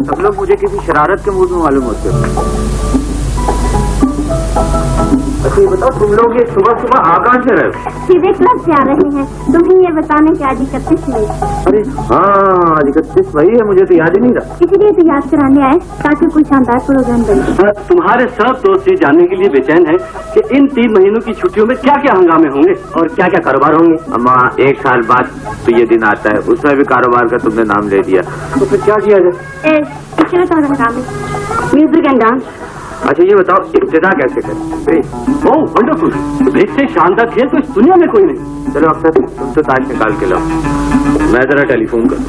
सब लोग मुझे किसी शरारत के मूड में मालूम होते हो। अच्छा ये बताओ, तुम लोग ये सुबह सुबह आ कहाँ से रहे हो? सीधे क्लब से आ रहे हैं। तुम्हें ये बताने की आज 31 मई। अरे हाँ, आज 31 मई है, मुझे तो याद ही नहीं रहा। इसलिए तो याद कराने आए ताकि कोई शानदार प्रोग्राम बने। तुम्हारे सब दोस्त ये जानने के लिए बेचैन है कि इन 3 महीनों की छुट्टियों में क्या क्या हंगामे होंगे और क्या क्या कारोबार होंगे। अम्मा, 1 साल बाद तो ये दिन आता है, उसमें भी कारोबार का तुमने नाम ले दिया, तो फिर क्या किया जाए? Music and dance. अच्छा ये बताओ, इब्तिदा कैसे करें? ओह वंडरफुल, इससे शानदार खेल तो इस दुनिया में कोई नहीं। चलो अक्सर तुम तो ताश निकाल के लाओ, मैं जरा टेलीफोन करूँ।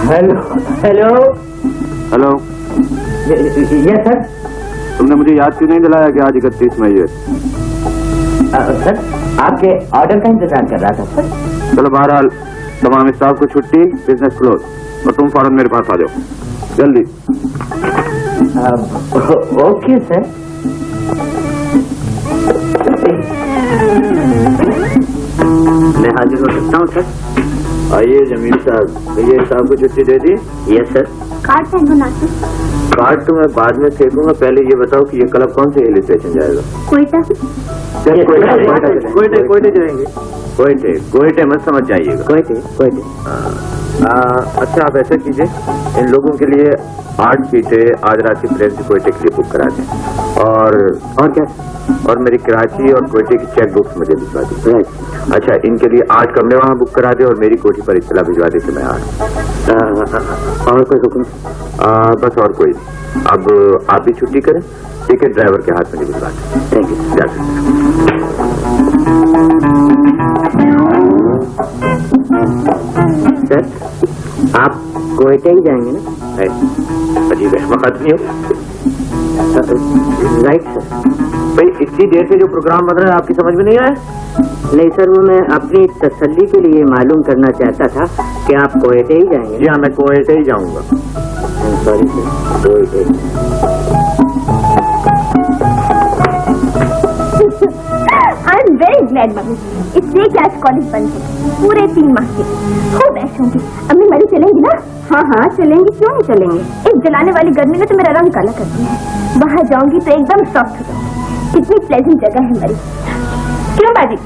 Hello hello hello. Yes sir. तुमने मुझे याद क्यों नहीं दिलाया कि आज 31 मई है? सर आपके ऑर्डर का इंतजार कर रहा था सर। चलो बहरहाल, तमाम स्टाफ को छुट्टी, बिजनेस क्लोज, और तुम फौरन मेरे पास आ जाओ, जल्दी। Okay sir. मैं हाजिर हो सकता हूँ सर? आइए जमील साहब, ये साहब को छुट्टी दे दी? Yes sir. कार्ड पेन बनाते। कार्ड तो मैं बाद में फेंकूंगा, पहले ये बताओ कि ये क्लब कौन से हिल स्टेशन जाएगा? कोयटा। कोयटे जाएंगे। कोयटे मत समझ जाइएगा। कोयटे। अच्छा आप ऐसा कीजिए, इन लोगों के लिए 8 सीटें आज रात की ट्रेन से कोयटे के लिए बुक करा दें, और क्या, और मेरी कराची और कोयटे की चेक बुक्स मुझे भिजवा दी। अच्छा इनके लिए 8 कमरे वहाँ बुक करा दे और मेरी कोठी पर इत्तला भिजवा दे कि मैं आ रहा। और कोई हुक्म? बस और कोई। अब आप भी छुट्टी करें, टिकट ड्राइवर के हाथ में भिजवा दें। Thank you. जा सर आप कोयटे ही जाएंगे ना? अजीब अहमक आदमी हो। Right sir. भाई इतनी देर से जो प्रोग्राम बन रहा है आपकी समझ में नहीं आया? नहीं सर, वो मैं अपनी तसल्ली के लिए मालूम करना चाहता था कि आप कोयटे ही जाएंगे। जी हाँ, मैं कोयटे ही जाऊंगा। सॉरी सर, कोयटे। I am very glad mummy, इसलिए कि आज कॉलेज बंद है पूरे 3 माह के। खूब ऐश होंगी। अम्मी मरी चलेंगी ना? हाँ हाँ चलेंगी, क्यों नहीं चलेंगे। एक जलाने वाली गर्मी ने तो मेरा रंग काला कर दिया है। बाहर जाऊंगी तो एकदम सॉफ्ट हो जाऊंगी। कितनी प्लेजेंट जगह है मरी। क्यों बाजी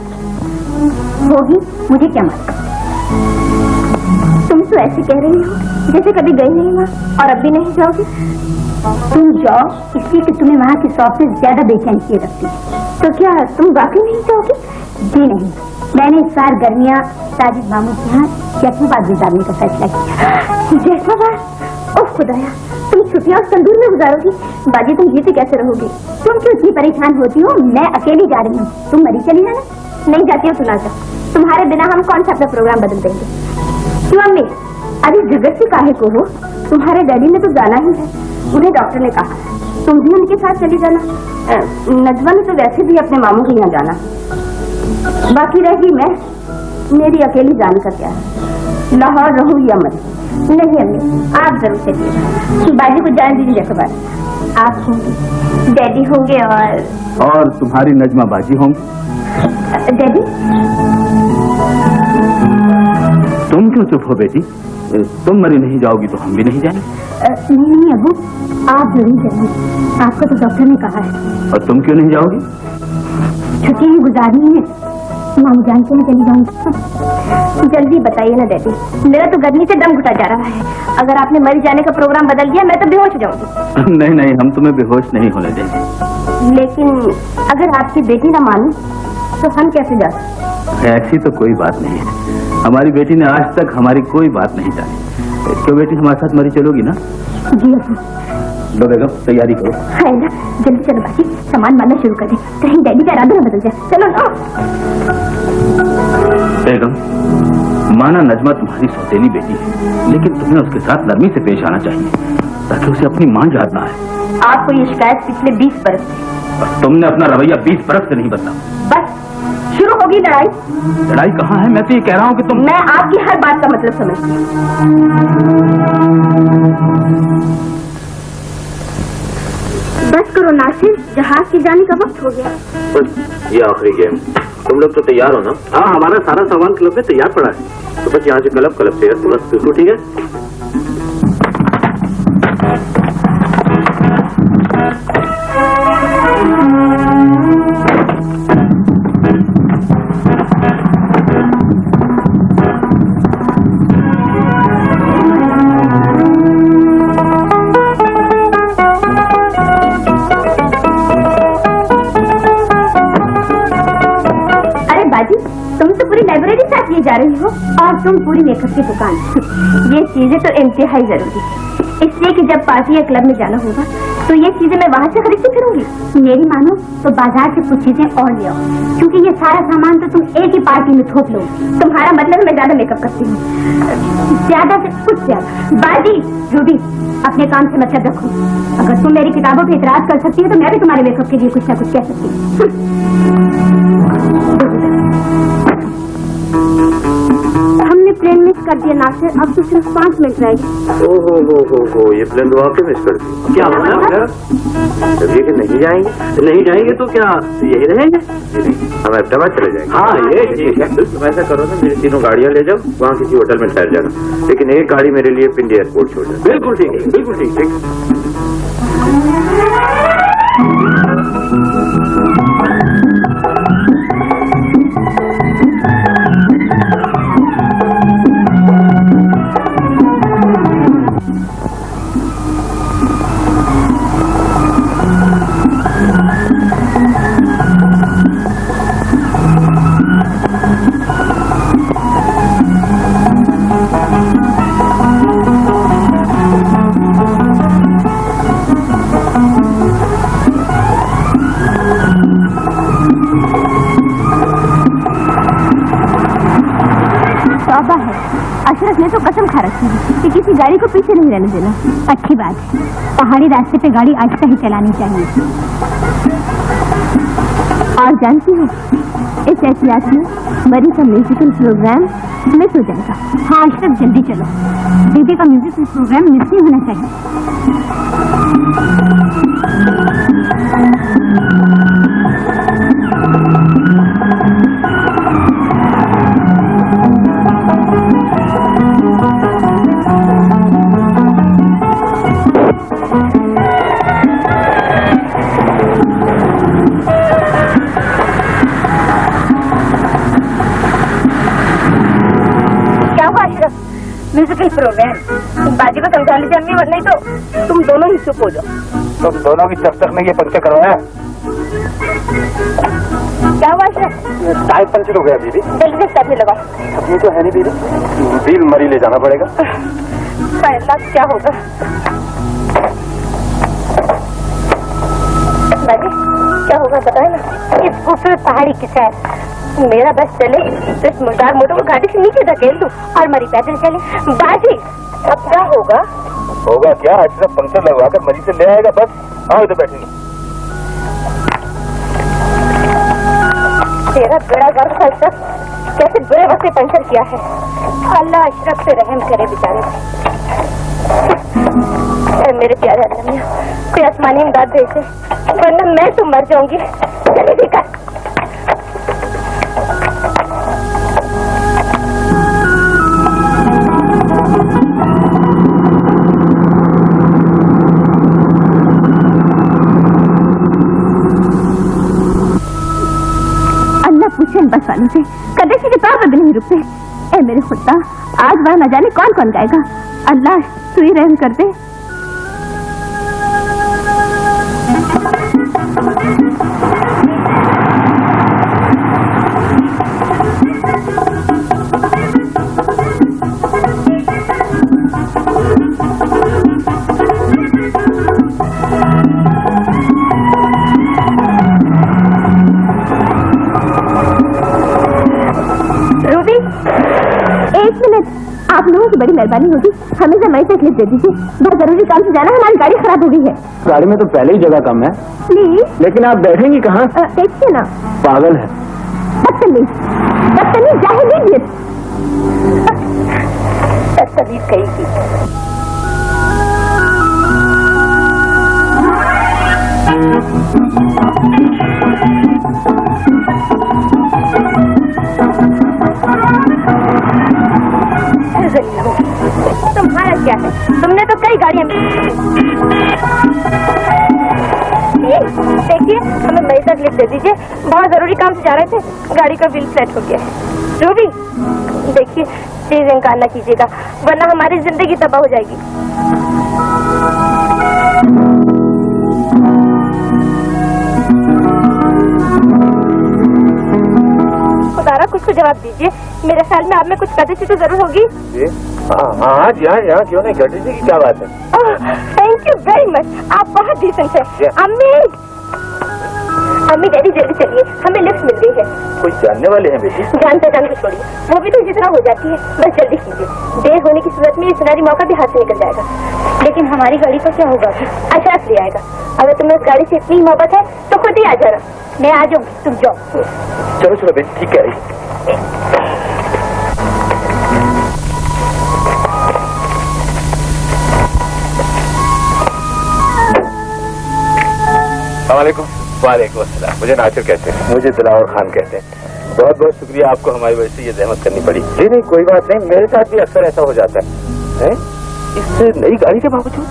होगी, मुझे क्या मालूम। तुम तो ऐसे कह रही हो जैसे कभी गई नहीं वहाँ और अब भी नहीं जाओगी। तुम जाओ इसलिए कि तुम्हें वहाँ की सॉफ्टनेस ज्यादा बेचैन किए रखती है। तो क्या तुम वाकई नहीं जाओगी? जी नहीं, मैंने इस बार गर्मियाँ साजिद मामू के यहाँ जैसलाबाद गुजारने का फैसला किया। जैसलाबाद? ओह खुदाया, तुम छुट्टियाँ उस तंदूर में गुजारोगी? बाजी तुम जीते कैसे रहोगी? तुम क्यों इतनी परेशान होती हो? मैं अकेली जा रही हूँ, तुम मरी चली जाना। नहीं जाती हो तो ना जाओ, तुम्हारे बिना हम कौन सा अपना प्रोग्राम बदल देंगे। क्यों अम्मी अभी झगड़ से काहे को हो? तुम्हारे डैडी ने तो जाना ही है, उन्हें डॉक्टर ने कहा तुम भी उनके साथ चली जाना। नजवा ने तो वैसे भी अपने मामू के यहाँ जाना। बाकी रही मैं, मेरी अकेली जान का क्या है, लाहौर रहूं या मर। नहीं अम्मी आप जरूर चलिए, बाजी को जान दीजिए। जैसे बात आप होंगी, डैडी होंगे और तुम्हारी नजमा बाजी होंगी। डैडी तुम क्यों चुप हो बेटी? तुम मरी नहीं जाओगी तो हम भी नहीं जाएंगे। नहीं अबू, आप जरूर जाइए, आपको तो डॉक्टर ने कहा है। और तुम क्यों नहीं जाओगी? छुट्टियाँ गुजारनी है, मामू जानते हैं चली जाऊंगी। जल्दी बताइए ना डैडी, मेरा तो गर्मी से दम घुटा जा रहा है। अगर आपने मर जाने का प्रोग्राम बदल दिया मैं तो बेहोश हो जाऊंगी। नहीं नहीं, हम तुम्हें बेहोश नहीं होने देंगे। लेकिन अगर आपकी बेटी ना माने तो हम कैसे जा सकते? ऐसी तो कोई बात नहीं है, हमारी बेटी ने आज तक हमारी कोई बात नहीं जानी। क्यों बेटी, हमारे साथ मरी चलोगी ना? जी अबू। लो बेगम तैयारी करो। है ना, जल्दी चलो बाकी सामान मारना शुरू कर दे, कहीं डैडी का इरादा न बदल जाए। चलो ना बेगम, माना नजमा तुम्हारी सौतेली बेटी है, लेकिन तुम्हें उसके साथ नरमी से पेश आना चाहिए ताकि उसे अपनी मां याद ना आए। आपको ये शिकायत पिछले 20 बरस से। तुमने अपना रवैया 20 बरस से नहीं बदला। बस शुरू होगी लड़ाई? लड़ाई कहाँ है? मैं तो ये कह रहा हूँ कि तुम... मैं आपकी हर बात का मतलब समझती हूँ। बस करो नासिर, जहाज के जाने का वक्त हो गया। बस ये आखिरी गेम। तुम लोग तो तैयार हो ना? हाँ, हमारा सारा सामान क्लब में तैयार पड़ा है। तो बस यहाँ से क्लब से यार, बस बिल्कुल ठीक है। लाइब्रेरी साथ लिए जा रही हो और तुम पूरी मेकअप की दुकान। ये चीजें तो इंतहाई जरूरी है, इसलिए कि जब पार्टी या क्लब में जाना होगा तो ये चीजें मैं वहाँ से खरीदती फिरूंगी। मेरी मानो तो बाजार से कुछ चीजें और ले आओ, क्योंकि ये सारा सामान तो तुम एक ही पार्टी में थोप लो। तुम्हारा मतलब मैं ज्यादा मेकअप करती हूँ, ज्यादा से कुछ ज्यादा। बाजी रूबी, अपने काम से मतलब रखो। अगर तुम मेरी किताबों पर इतराज कर सकती हो तो मैं भी तुम्हारे मेकअप के लिए कुछ ना कुछ कह सकती हूँ। हमने प्लेन मिस कर दिया नासिर, अब तो सिर्फ 5 मिनट रह गए। हो, ये प्लेन तो आपके मिस कर दी। क्या बोला? जब ये कि नहीं जाएंगे? नहीं जाएंगे तो क्या यही रहेंगे? हम अहमदाबाद चले जाएंगे। हाँ, ये ठीक है। तुम ऐसा करो ना, मेरी 3 गाड़ियाँ ले जाओ, वहाँ किसी होटल में ठहर जाना, लेकिन एक गाड़ी मेरे लिए पिंडी एयरपोर्ट छोड़ जाओ। बिल्कुल ठीक है, बिल्कुल ठीक है। अशरफ ने तो कसम खा रखी है कि किसी गाड़ी को पीछे नहीं रहने देना। अच्छी बात है, पहाड़ी रास्ते पे गाड़ी आहिस्ता ही चलानी चाहिए। और जानती हो, इस एहतियात में मरी का म्यूजिकल प्रोग्राम मिस हो जाएगा। हाँ अशरफ, जल्दी चलो, दीदी का म्यूजिकल प्रोग्राम मिस नहीं होना चाहिए। म्यूजिकल प्रोग्राम बाजी को समझा लीजिए अम्मी, वरना ही तो तुम दोनों ही चुप हो जाओ। तुम दोनों की चक्कर में ये पंचर करवाया? क्या हुआ अशरफ? टायर पंचर हो गया दीदी। जल्दी से स्टेपनी लगाओ। ये तो है नहीं दीदी, व्हील मरी ले जाना पड़ेगा। पहला क्या होगा? बाजी क्या होगा बताए ना। इस खूबसूरत पहाड़ी की सैर मेरा बस चले तो इस मुर्दार मोटो को घाटी से नीचे धकेल दूं और मरी पैदल चले। बाजी अब क्या होगा? होगा क्या, अशरफ पंचर लगवा कर मरी से ले आएगा। बस आओ इधर बैठेंगे। तेरा बड़ा गर्व अशरफ, कैसे बुरे वक्त में पंचर किया है। अल्लाह अशरफ से रहम करे बेचारे। मेरे प्यारे अल्लाह मियां, कोई आसमानी इमदाद भेजे, वरना मैं तो मर जाऊंगी। चले देखा बस वालों से कदे के पास भी नहीं रुकते। ए मेरे खुदा, आज वह न जाने कौन कौन गाएगा। अल्लाह तू ही रहम कर दे। आप लोगों की बड़ी मेहरबानी होगी, हमें समय से क्लिप दे दीजिए। बहुत जरूरी काम से जाना, हमारी गाड़ी खराब हो गई है। गाड़ी में तो पहले ही जगह कम है। प्लीज। लेकिन आप बैठेंगी कहाँ? देखिए ना। पागल है। बदतमीज। नहीं, बदतमीज जाहिल इडियट। तमीज कही तुम्हारा क्या है? तुमने तो कई गाड़ियां देखिए, हमें मई तक लिख दे दीजिए, बहुत जरूरी काम से जा रहे थे, गाड़ी का बिल सेट हो गया है। रूबी देखिए, प्लीज इनकार न कीजिएगा, वरना हमारी जिंदगी तबाह हो जाएगी। खुदारा कुछ को जवाब दीजिए, मेरे ख्याल में आप में कुछ कटिसी तो जरूर होगी। हाँ जी, यहाँ क्यों नहीं, कटिसी की क्या बात है? थैंक यू वेरी मच, आप बहुत डिसेंट है। अम्मी अम्मी डैडी जल्दी चलिए, हमें लिफ्ट मिल गई है। कोई जानने वाले हैं बेटी? जान पहचान को छोड़िए, वो भी तो इसी तरह हो जाती है, बस जल्दी कीजिए, देर होने की सूरत में ये सुनहरी मौका भी हाथ से निकल जाएगा। लेकिन हमारी गाड़ी का क्या होगा? अशरफ ले आएगा। अगर तुम्हें इस गाड़ी से इतनी मोहब्बत है तो खुद ही आ जाना। मैं आ जाऊंगी, तुम जाओ। चलो चलो बेटी, ठीक कह रही। वालेकुम अस्सलाम। मुझे नासिर कहते हैं। मुझे दिलावर खान कहते हैं। बहुत बहुत शुक्रिया आपको हमारी वजह से ये जहमत करनी पड़ी। जी नहीं, कोई बात नहीं, मेरे साथ भी अक्सर ऐसा हो जाता है। इस नई गाड़ी के बावजूद?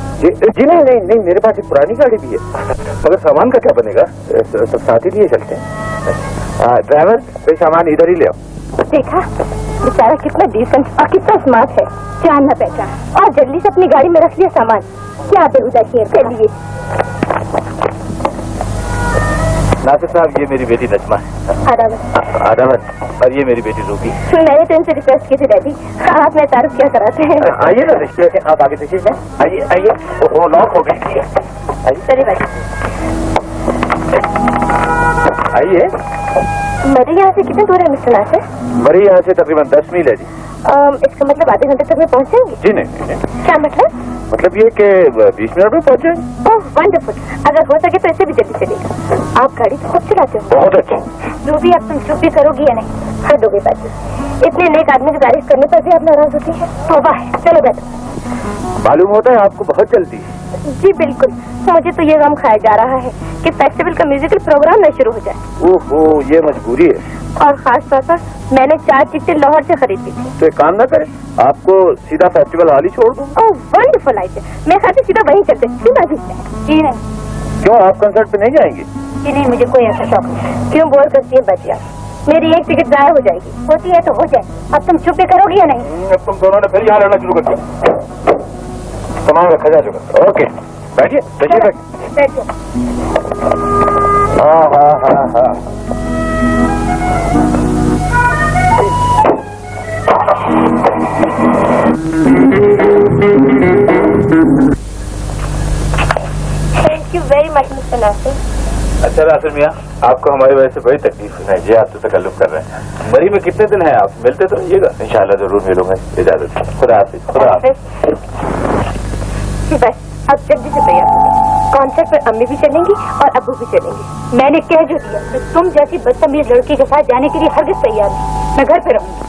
जी नहीं, मेरे पास एक पुरानी गाड़ी भी है। मगर सामान का क्या बनेगा? सब साथ ही लिए चलते हैं। ड्राइवर, कोई सामान इधर ही ले आओ। देखा बेचारा कितना डिसेंट और कितना स्मार्ट है, जान न पहचान, और जल्दी से अपनी गाड़ी में रख लिया सामान। क्या बेहुदा शेर। चलिए नासिर साहब, ये मेरी बेटी नजमा है। आदावत। और ये मेरी बेटी रूबी। मैंने तो इनसे रिक्वेस्ट की थी डैडी, आप मैं तारुफ क्या कराते हैं। आइए ना रिश्ते से, आप आगे देखिए। आइए, वो लॉक हो गई। चलिए भाई, आइए। मेरे यहाँ से कितने दूर है मिस्टर नासिर? मेरे यहाँ से तकरीबन 10 मील है जी। इसका मतलब आधे घंटे तक में पहुँच जाएंगे? जी नहीं। क्या मतलब? मतलब ये कि 20 मिनट में पहुँच जाएंगे। ओह वंडरफुल, अगर हो सके तो इससे भी जल्दी चलेगा। आप गाड़ी तो खूब चलाते हो। बहुत अच्छे। रूबी, अब तुम चुप भी करोगी या नहीं? हद हो गई बात। इतने नेक आदमी की तारीफ करने पर भी आप नाराज होती है। तौबा है। चलो बैठो। मालूम होता है आपको बहुत जल्दी है। जी बिल्कुल, मुझे तो ये गम खाया जा रहा है कि फेस्टिवल का म्यूजिकल प्रोग्राम न शुरू हो जाए। ओहो, ये मजबूरी है। और खास तौर पर मैंने 4 टिकटें लाहौर से खरीदी थी। तो एक काम ना करें, आपको सीधा फेस्टिवल हाल ही छोड़ दूँ। ओह वंडरफुल आइडिया, मैं खाते सीधा वहीं चलते। जी नहीं। क्यों, आप कंसर्ट पे नहीं जाएंगे? जी नहीं, मुझे कोई ऐसा शौक नहीं। क्यों बोर करती है बचिया? मेरी एक टिकट गायब हो जाएगी। होती है तो हो जाए, अब तुम चुप करोगी या नहीं? अब तुम दोनों ने फिर यहाँ लड़ना शुरू कर दिया। सामान रखा जा चुका। ओके, बैठिए। बैठो। हाँ। Thank you very much mister Nasir. अच्छा नासिर मियाँ, आपको हमारी वजह से बड़ी तकलीफ सुनाई जी, आपसे तकल्लुफ कर रहे हैं। मरी में कितने दिन हैं आप? मिलते तो रहिएगा। इंशाल्लाह जरूर मिलूंगा। इजाजत। खुदा हाफिज। खुदा हाफिज। बस अब जल्दी से तैयार हो जाओ। कॉन्सर्ट पर अम्मी भी चलेंगी और अब्बू भी चलेंगे। मैंने कह जो दिया, मैं तुम जैसी बदतमीज लड़की के साथ जाने के लिए हरगिज़ तैयार नहीं। मैं घर पे रहूंगी।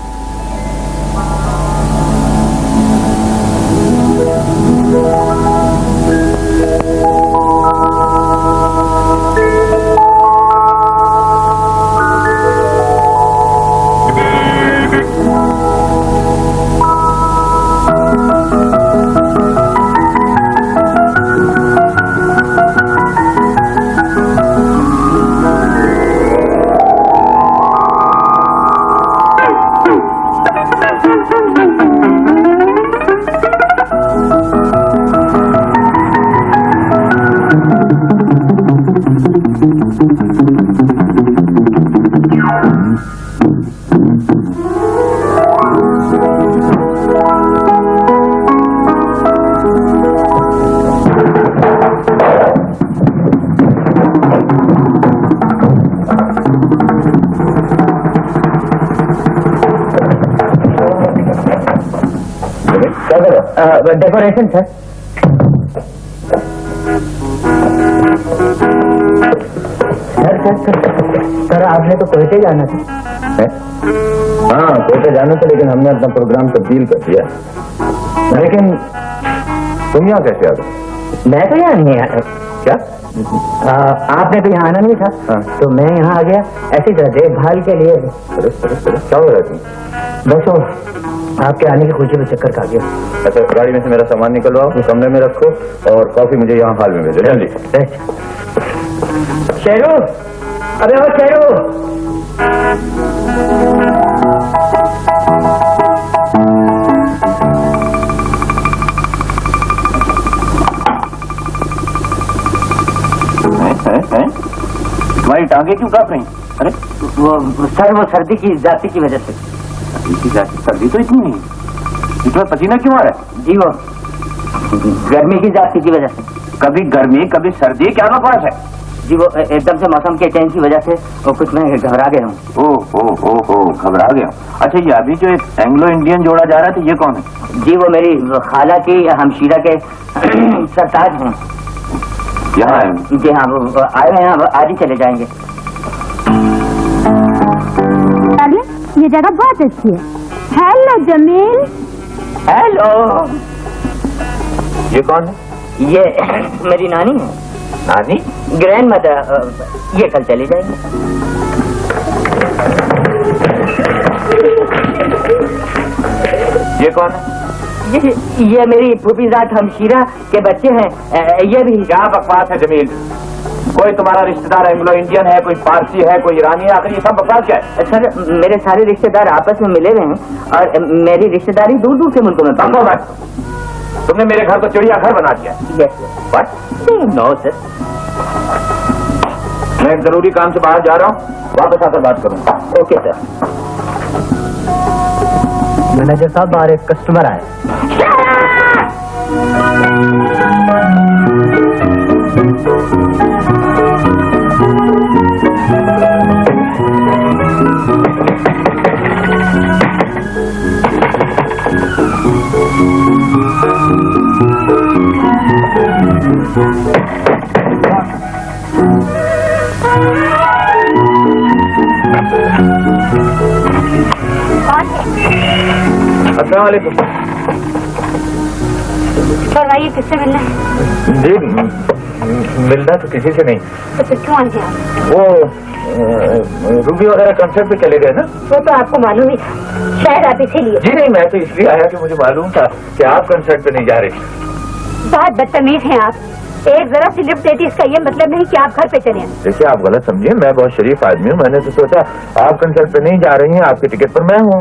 Decoration sir. सर आपने तो कोयटे जाना था। हाँ कोटे जाने थे, लेकिन हमने अपना प्रोग्राम तब्दील कर दिया। लेकिन तुम यहाँ कैसे आ गए? मैं तो यहाँ नहीं आया। क्या? आपने तो यहाँ आना नहीं था। हाँ। तो मैं यहाँ आ गया ऐसी तरह देखभाल के लिए। क्या हो रहा है तुम? बस वो आपके आने की खुशी में चक्कर खा गया। अच्छा, गाड़ी में से मेरा सामान निकलवाओ, कमरे में रखो और कॉफी मुझे यहाँ हाल में भेजो जल्दी। शेरू, अरे वो शेरू। तुम्हारी टांगे क्यों कांप रही? अरे वो सर्दी की जाति की वजह से। सर्दी तो इतनी नहीं, इसमें पसीना क्यों आ रहा है? जी वो गर्मी की जाति की वजह से। कभी गर्मी कभी सर्दी, क्या बकवास है? जी वो एकदम से मौसम के चेंज की वजह से वो कुछ मैं घबरा गया हूँ। ओ घबरा गया। अच्छा, ये अभी जो एक एंग्लो इंडियन जोड़ा जा रहा था, ये कौन है? जी वो मेरी खाला की हमशीरा के सरताज हैं। यहाँ है? जी हाँ, वो आए हैं, आज ही चले जाएंगे। ये जगह बहुत अच्छी है। हेलो जमील। हेलो। ये कौन है? ये मेरी नानी है। नानी? Grand mother. ये कल चले जाएंगे। ये कौन है? ये मेरी फूफीजात हमशीरा के बच्चे हैं। ये भी। क्या बकवास है जमील? कोई तुम्हारा रिश्तेदार एंग्लो इंडियन है, कोई पारसी है, कोई ईरानी है, आखिर ये सब बकवास क्या है? सर मेरे सारे रिश्तेदार आपस में मिले हुए हैं और मेरी रिश्तेदारी दूर दूर के मुल्कों में। तुमने मेरे घर को चिड़ियाघर बना दिया। Yes no sir. मैं एक जरूरी काम से बाहर जा रहा हूँ, वापस आकर बात करूंगा। Okay sir. मैनेजर साहब, बाहर एक कस्टमर आए। अस्सलाम वालेकुम। बताइए किससे मिलना है? जी मिलना तो किसी से नहीं। तो फिर क्यों आए आप? वो रूबी वगैरह कंसर्ट पे चले गए ना। वो तो आपको मालूम ही था, शायद आप इसीलिए। जी नहीं, मैं तो इसलिए आया कि मुझे मालूम था कि आप कंसर्ट पे नहीं जा रही। बहुत बदतमीज हैं आप। एक जरा सी लिफ्ट देती, इसका ये मतलब नहीं कि आप घर पे चले आए। देखिए, आप गलत समझिए, मैं बहुत शरीफ आदमी हूँ। मैंने तो सोचा आप कंसर्ट पे नहीं जा रही हैं, आपके टिकट पर मैं हूँ।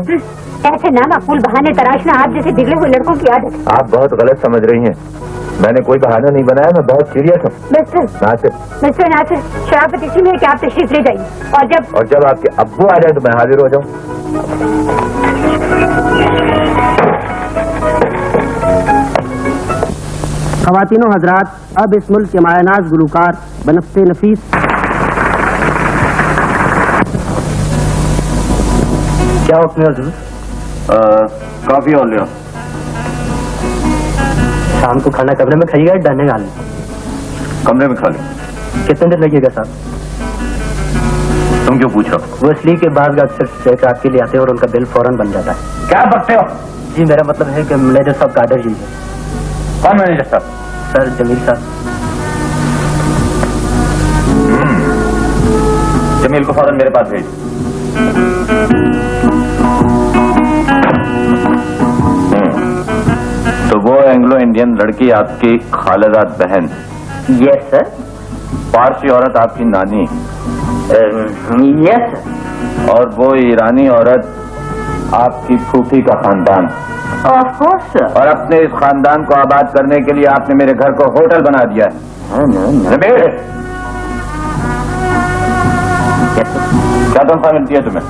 ऐसे नामाकूल बहाने तराशना आप जैसे बिगड़े हुए लड़कों की आदत है। आप बहुत गलत समझ रही हैं। मैंने कोई बहाना नहीं बनाया, मैं बहुत सीरियस हूँ। मिस्टर नासिर, शराफत इसी में है कि आप तशरीफ ले जाइए और जब आपके अब्बू आ जाए तो मैं हाजिर हो जाऊँ। ख़वातीनो हजरात, अब इस मुल्क के मायनाज गुलूकार बनफ्ते नफीस क्या हुक्म है हजूर? कॉफी और लियो। शाम को खाना कमरे में खाइएगा, डालने का? कमरे में खा लो। कितने देर लगेगा साहब? तुम क्यों पूछ रहे हो? वो इसलिए के बाद अक्सर चेक आपके लिए आते हैं और उनका बिल फौरन बन जाता है। क्या बकते हो? जी मेरा मतलब है कि मैनेजर साहब का आर्डर जी है। कौन मैनेजर साहब? सर जमील साहब। जमील को फौरन मेरे पास भेज। तो वो एंग्लो इंडियन लड़की आपकी खालाजाद बहन? Yes sir. पारसी औरत आपकी नानी? Yes sir. और वो ईरानी औरत आपकी फूफी का खानदान? Of course sir. और अपने इस खानदान को आबाद करने के लिए आपने मेरे घर को होटल बना दिया है। जमील, क्या तनख्वाह मिलती है तुम्हें?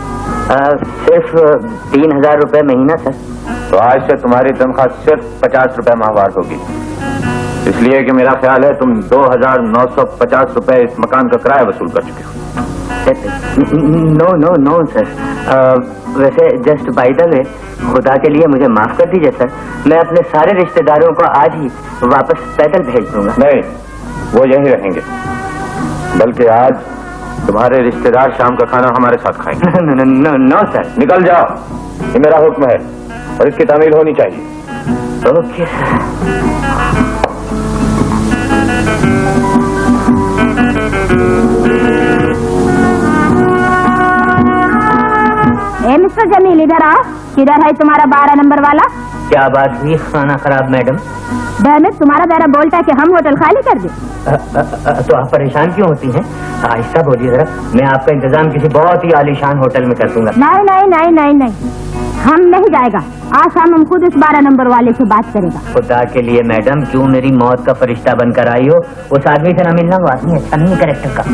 सिर्फ 3000 रुपए महीना सर। तो आज से तुम्हारी तनख्वाह सिर्फ 50 रुपए माहवार होगी, इसलिए कि मेरा ख्याल है तुम 2950 रुपए इस मकान का किराया वसूल कर चुके हो। No no no sir. वैसे जस्ट बाय द वे, खुदा के लिए मुझे माफ कर दीजिए सर। मैं अपने सारे रिश्तेदारों को आज ही वापस पैदल भेज दूंगा। नहीं, वो यहीं रहेंगे, बल्कि आज तुम्हारे रिश्तेदार शाम का खाना हमारे साथ खाएंगे। No sir. निकल जाओ, ये मेरा हुक्म है और इसकी तामील होनी चाहिए। ओके ए मिस्टर जमील, इधर आओ। किधर है तुम्हारा 12 नंबर वाला? क्या बात हुई? खाना खराब मैडम? बहन, तुम्हारा दारा बोलता है कि हम होटल खाली कर दे। तो आप परेशान क्यों होती हैं? आहिस्ता बोलिए जरा, मैं आपका इंतजाम किसी बहुत ही आलीशान होटल में कर दूंगा। नहीं नहीं नहीं नहीं नहीं, हम नहीं जाएगा। आज शाम हम खुद इस 12 नंबर वाले से बात करेगा। खुदा के लिए मैडम, क्यों मेरी मौत का फरिश्ता बनकर आई हो? उस आदमी से न मिलना, वो आदमी अच्छा नहीं है कैरेक्टर का।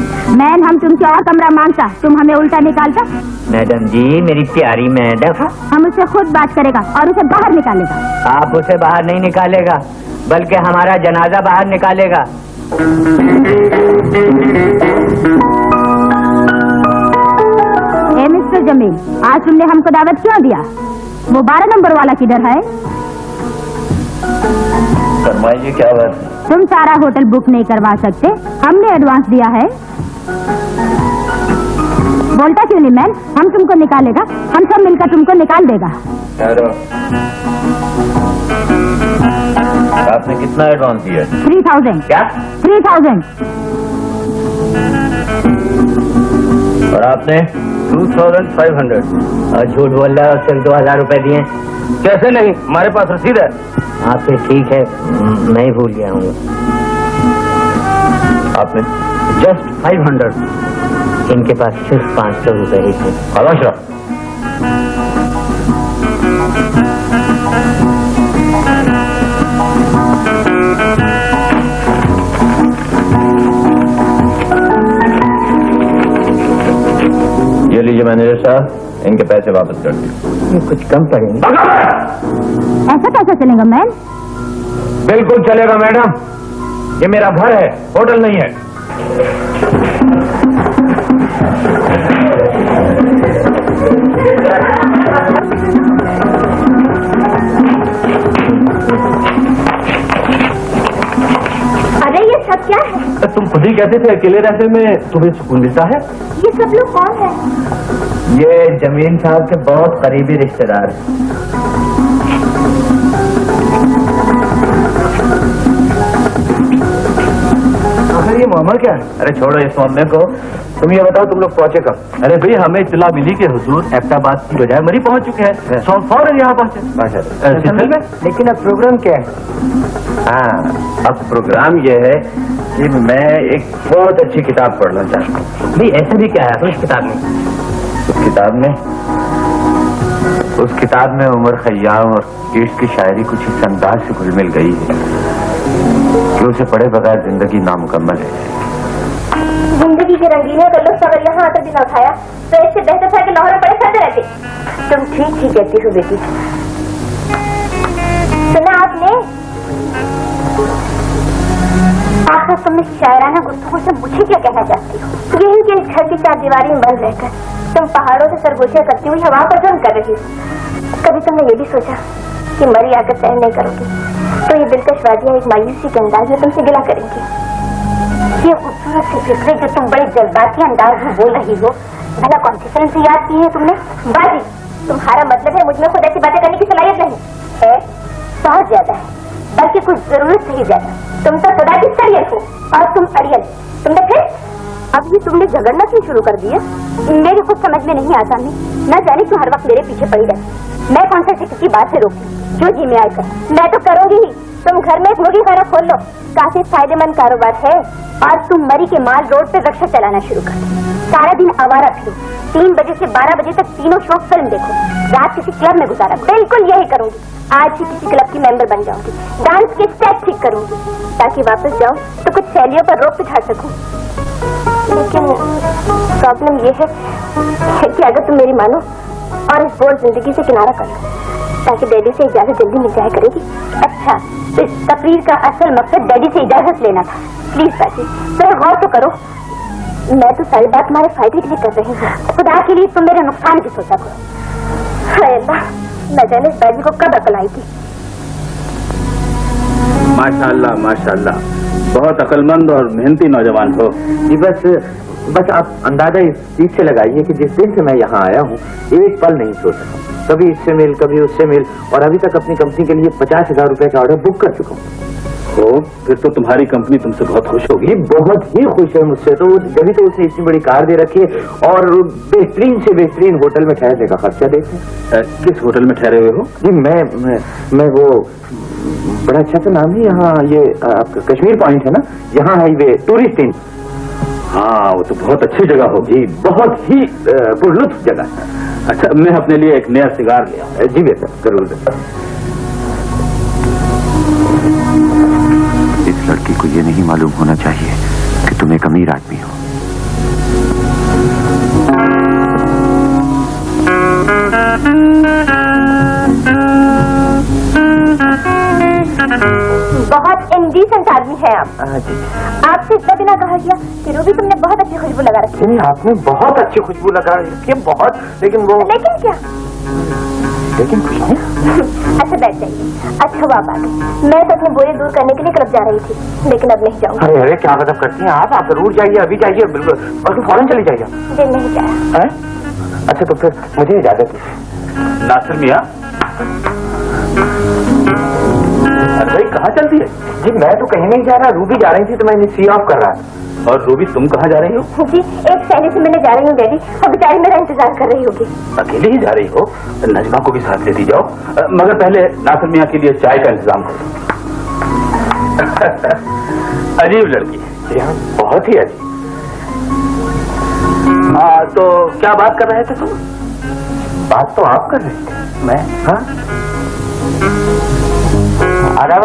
मैन, हम तुमसे और कमरा मांगता, तुम हमें उल्टा निकालता। मैडम जी, मेरी प्यारी मैडम। हम उससे खुद बात करेगा और उसे बाहर निकालेगा। आप उसे बाहर नहीं निकालेगा, बल्कि हमारा जनाजा बाहर निकालेगा। ए मिस्टर जमील, आज तुमने हमको दावत क्यों दिया? वो 12 नंबर वाला किधर है? फरमाइए, क्या बात? तुम सारा होटल बुक नहीं करवा सकते, हमने एडवांस दिया है। बोलता क्यों नहीं मैन? हम तुमको निकालेगा, हम सब मिलकर तुमको निकाल देगा। आपने कितना एडवांस दिया? 3000। क्या? 3000। और आपने? 2500। और झूठ बोल रहा है, सिर्फ 2000 रुपए दिए। कैसे नहीं, हमारे पास रसीद है। हाँ फिर ठीक है, मैं ही भूल गया हूँ। आपने? जस्ट 500। इनके पास सिर्फ 500 रुपए ही थे। खामोश। ये लीजिए मैनेजर साहब, इनके पैसे वापस कर दिए। ये कुछ कम पड़ेंगे। ऐसा कैसा चलेगा मैन? बिल्कुल चलेगा मैडम, ये मेरा घर है, होटल नहीं है। अरे ये सब क्या है? तुम खुद ही कहते थे अकेले रहने में तुम्हें सुकून मिलता है। ये सब लोग कौन है? ये जमीन साहब के बहुत करीबी रिश्तेदार। अरे ये मोहम्मद क्या है? अरे छोड़ो इस मामले को, तुम ये बताओ तुम लोग पहुंचे कब? अरे भाई हमें इत्तला मिली कि हुजूर एबटाबाद की बजाय मरी पहुंच चुके हैं, फौरन यहाँ पहुंचे। लेकिन अब प्रोग्राम क्या है? हाँ, अब प्रोग्राम ये है कि मैं एक बहुत अच्छी किताब पढ़ना चाहता हूँ। भाई ऐसा भी क्या है उस किताब में? उस किताब में उमर खयाम और कीट्स की शायरी कुछ इस अंदाज से घुल मिल गई है कि उसे पढ़े बगैर जिंदगी नामुकम्मल है। जिंदगी के रंगीने का लुत्फ अगर यहाँ आकर भी न उठाया तो इससे बेहतर था कि लाहौर में पड़े फंसे रहते। तुम ठीक ही कहती हो बेटी। सुना आपने? आखिर तुम इस शायराना गुफ्तगू से मुझे क्या कहना चाहती हो? यही कि इस घर की चार दीवारी में बंद रहकर तुम पहाड़ों से सरगोशियां करती हुई हवा पर ड्रम कर रही हो। कभी तुमने ये भी सोचा कि मरी आकर सहन नहीं करोगी तो ये दिलकश वादियां एक मायूसी के अंदाज में तुमसे गिला करेंगी? ये खूबसूरत सी फिक्रें जो तुम बड़े जज्बाती अंदाज में बोल रही हो, भला कौन सी फिल्म से याद की है तुमने? बाजी, तुम्हारा मतलब है मुझमें खुद ऐसी बातें करने की सलाहियत नहीं है? बहुत ज्यादा है, बल्कि कुछ जरूरत से ही ज्यादा। तुम तो खुदा की सरियत हो और तुम अड़ियल। तुमने फिर अब ये तुमने झगड़ना क्यों शुरू कर दिया? मेरी कुछ समझ में नहीं आता। न जाने क्यों हर वक्त मेरे पीछे पड़ी रहती। मैं कौन सा किसी बात से रोकती? जो जी में आकर मैं तो करूंगी ही। तुम घर में एक मुर्गी खाना खोल लो, काफी फायदेमंद कारोबार है। और तुम मरी के माल रोड पे रक्षा चलाना शुरू कर दो। सारा दिन आवारा फिरो, 3 बजे से 12 बजे तक तीनों शो फिल्म देखो, रात किसी क्लब में गुजारा। बिल्कुल यही करूंगी। आज ही किसी क्लब की मेंबर बन जाऊंगी, डांस के स्टेप ठीक करूंगी ताकि वापस जाऊं तो कुछ सहेलियों पर रोक बिठा सकूं। लेकिन प्रॉब्लम ये है कि अगर तुम मेरी मानो और इस बोर जिंदगी से किनारा कर लो ताकि डैडी से इजाजत जल्दी मिल जाया करेगी। अच्छा, तो इस तकरीर का असल मकसद डैडी से इजाजत लेना था। प्लीज बाजी, जरा गौर तो करो। मैं तो सारी बात तुम्हारे फायदे के लिए कर रही हूँ। खुदा के लिए तुम मेरे नुकसान की सोचा करो। हाय अल्लाह, न जाने इस बाजी को कब अकल आई थी। माशाल्लाह माशाल्लाह, बहुत अक्लमंद और मेहनती नौजवान हो। जी बस बस आप अंदाजा इस चीज से लगाइए कि जिस दिन से मैं यहाँ आया हूँ एक पल नहीं सोच रहा, कभी इससे मिल कभी उससे मिल, और अभी तक अपनी कंपनी के लिए 50,000 रुपए का ऑर्डर बुक कर चुका हूँ। तो फिर तो तुम्हारी कंपनी तुमसे बहुत खुश होगी। ये बहुत ही खुश है मुझसे, तो जब तो उसे इतनी बड़ी कार दे रखी है और बेहतरीन से बेहतरीन होटल में ठहरने का खर्चा देते। किस होटल में ठहरे हुए हो? जी मैं वो बड़ा अच्छा सा नाम है यहाँ, ये आपका कश्मीर पॉइंट है ना, यहाँ है ये टूरिस्ट इन। हाँ, वो तो बहुत अच्छी जगह होगी, बहुत ही पुरलुत्फ जगह। अच्छा, मैं अपने लिए एक नया सिगार ले आऊं। जी बेटा, जरूर। इस लड़की को ये नहीं मालूम होना चाहिए कि तुम एक अमीर आदमी हो। बहुत इंडिसेंट आदमी है आप। आपसे इतना बिना कहा गया कि रूबी तुमने बहुत अच्छी खुशबू लगा रखी है। नहीं, आपने बहुत अच्छी खुशबू लगा रखी है, बहुत, लेकिन क्या लेकिन कुछ नहीं। अच्छा बैठ जाइए। अच्छा हुआ आप आ गए, मैं तो अपने बोझ दूर करने के लिए क्लब जा रही थी, लेकिन अब नहीं जाऊंगी। अरे अरे, क्या मतलब करती हैं आप जरूर जाइए, अभी जाइए, बिल्कुल, और फौरन चली जाइए। दिल नहीं चाहा। अच्छा, तो फिर मुझे इजाजत दीजिए। नासिर मियाँ, अरे भाई कहाँ चलती है? जी मैं तो कहीं नहीं जा रहा, रूबी जा रही थी तो मैं इन्हें सी ऑफ कर रहा था। और रूबी तुम कहाँ जा रही हो? जी एक सहेली से मिलने जा रही हूँ डैडी, और बेचारी मेरा इंतजार कर रही होगी। अकेले ही जा रही हो? नजमा को भी साथ लेती जाओ, मगर पहले नासिर मियाँ के लिए चाय का इंतजाम करो। अजीब लड़की है। जी हाँ, बहुत ही अजीब। हाँ, तो क्या बात कर रहे थे तुम? बात तो आप कर रहे थे। मैं? हाँ, आराम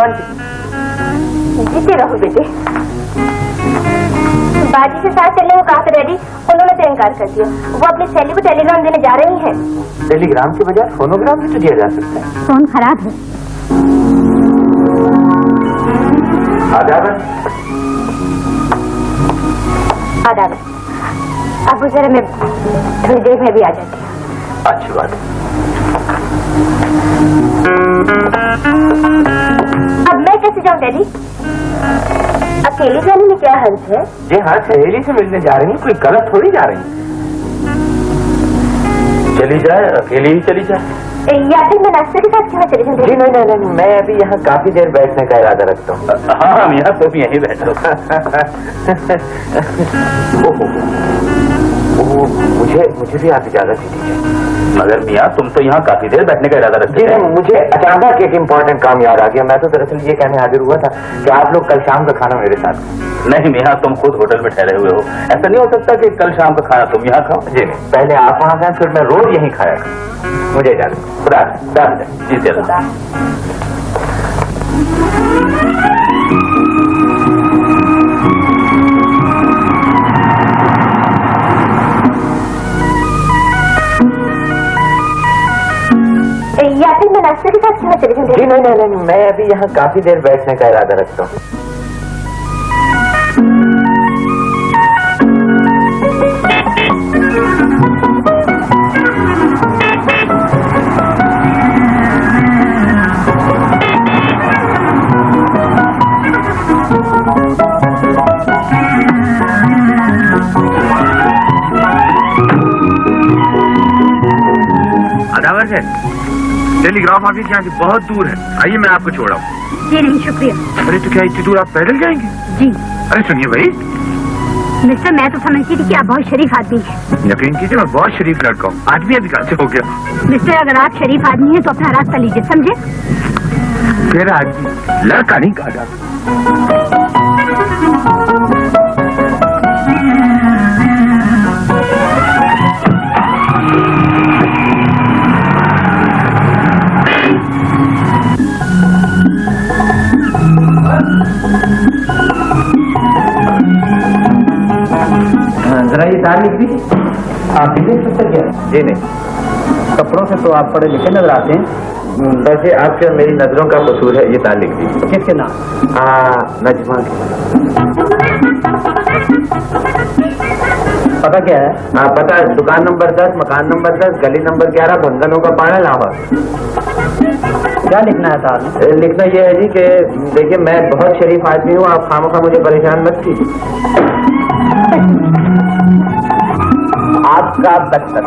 जीते रहो बेटे। बाजी से साथ चलने को कहा था डैडी, उन्होंने तो इनकार कर दिया। वो अपनी सहेली को टेलीग्राम देने जा रही हैं। टेलीग्राम के बजाय फोनोग्राम भी तो दिया जा सकता है। फोन खराब है। आदाब। आदाब। अब जरा मैं थोड़ी देर में भी आ जाती हूँ। अच्छी बात। अब मैं कैसे जाऊँ डैडी? अकेले जाने में क्या हर्ज है? जी हाँ, सहेली से मिलने जा रही हैं, कोई गलत थोड़ी जा रही हैं। चली जाए, अकेली ही चली जाए। या फिर मैं नाश्ते के साथ क्यों चली जाऊँ? जी नहीं, मैं अभी यहाँ काफी देर बैठने का इरादा रखता हूँ। हाँ, हम यहाँ तो भी यहीं बैठो। मुझे भी आप इजाजत ही दीजिए। मगर मियाँ, तुम तो यहाँ काफी देर बैठने का इरादा रखते जी थे। नहीं, मुझे अचानक एक इम्पोर्टेंट काम याद आ गया। मैं तो दरअसल ये कहने हाजिर हुआ था कि आप लोग कल शाम का खाना मेरे साथ। नहीं मियाँ, तुम खुद होटल में ठहरे हुए हो, ऐसा नहीं हो सकता कि कल शाम का खाना तुम यहाँ खाओ। जी नहीं, पहले आप वहाँ खाएं, फिर मैं रोज यहीं खाया करूँ। मुझे इजाजत। खुदा जी चलो। या फिर मैं नाश्ते के साथ क्यों चली जाऊँ? जी नहीं, मैं अभी यहाँ काफी देर बैठने का इरादा रखता हूँ। अदावर है, टेलीग्राफ ऑफिस यहाँ से बहुत दूर है। आइए, मैं आपको छोड़ाऊँ। जी नहीं, शुक्रिया। अरे तो क्या इतनी दूर आप पैदल जाएंगे? जी अरे सुनिए भाई, मिस्टर, मैं तो समझती थी कि आप बहुत शरीफ आदमी हैं। यकीन कीजिए, मैं बहुत शरीफ लड़का हूँ। आदमी अभी कहाँ से हो गया? मिस्टर, अगर आप शरीफ आदमी हैं तो अपना रास्ता लीजिए, समझे? फिर आदमी, लड़का नहीं कहा जाता। जरा ये तार लिख दीजिए। आप बिजनेस में क्या? जी नहीं, कपड़ों से तो आप पढ़े लिखे नजर आते हैं। वैसे आपके और मेरी नजरों का कसूर है। ये तार लिख दीजिए। किसके नाम? नजमा की। पता क्या है? पता, दुकान नंबर 10, मकान नंबर 10, गली नंबर 11, बंगलों का पाड़ा, इलाहाबाद। क्या लिखना है तार में? लिखना यह है जी कि देखिए, मैं बहुत शरीफ आदमी हूँ, आप खामखा मुझे परेशान मत कीजिए। आपका दस्तक।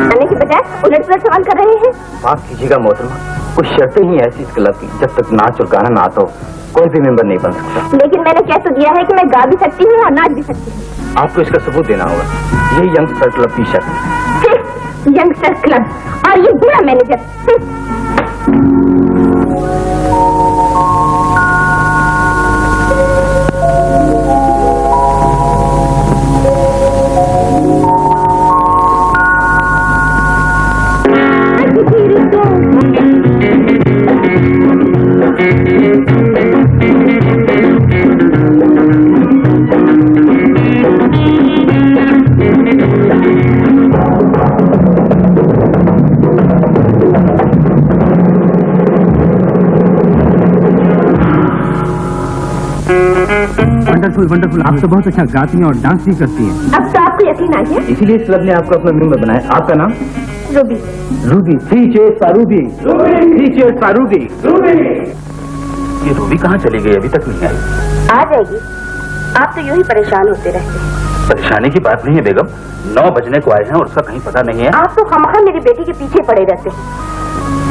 आने के बजाय उलट पुलट सवाल कर रहे हैं। माफ कीजिएगा मोहतरमा, कुछ शर्तें ही ऐसी इस क्लब की, जब तक नाच और गाना ना आता हो कोई भी मेंबर नहीं बन सकता। लेकिन मैंने कह तो दिया है कि मैं गा भी सकती हूँ और नाच भी सकती हूँ। आपको इसका सबूत देना होगा। ये यंगस्टर क्लब की शर्त है। यंगस्टर क्लब और ये बुरा मैनेजर। वंडरफुल वंडरफुल, आप तो बहुत अच्छा गाती हैं और डांस भी करती हैं। अब तो आपको यकीन आ गया। इसीलिए इस क्लब ने आपको अपना मेंबर बनाया। आपका नाम? Ruby. Ruby. 3 chairs for Ruby. 3 chairs for Ruby. ये रूबी कहाँ चली गई? अभी तक नहीं आई। आ जाएगी। आप तो यूं ही परेशान होते रहते हैं। परेशानी की बात नहीं है बेगम, 9 बजने को आए हैं और उसका कहीं पता नहीं है। आप तो खामखा मेरी बेटी के पीछे पड़े रहते हैं।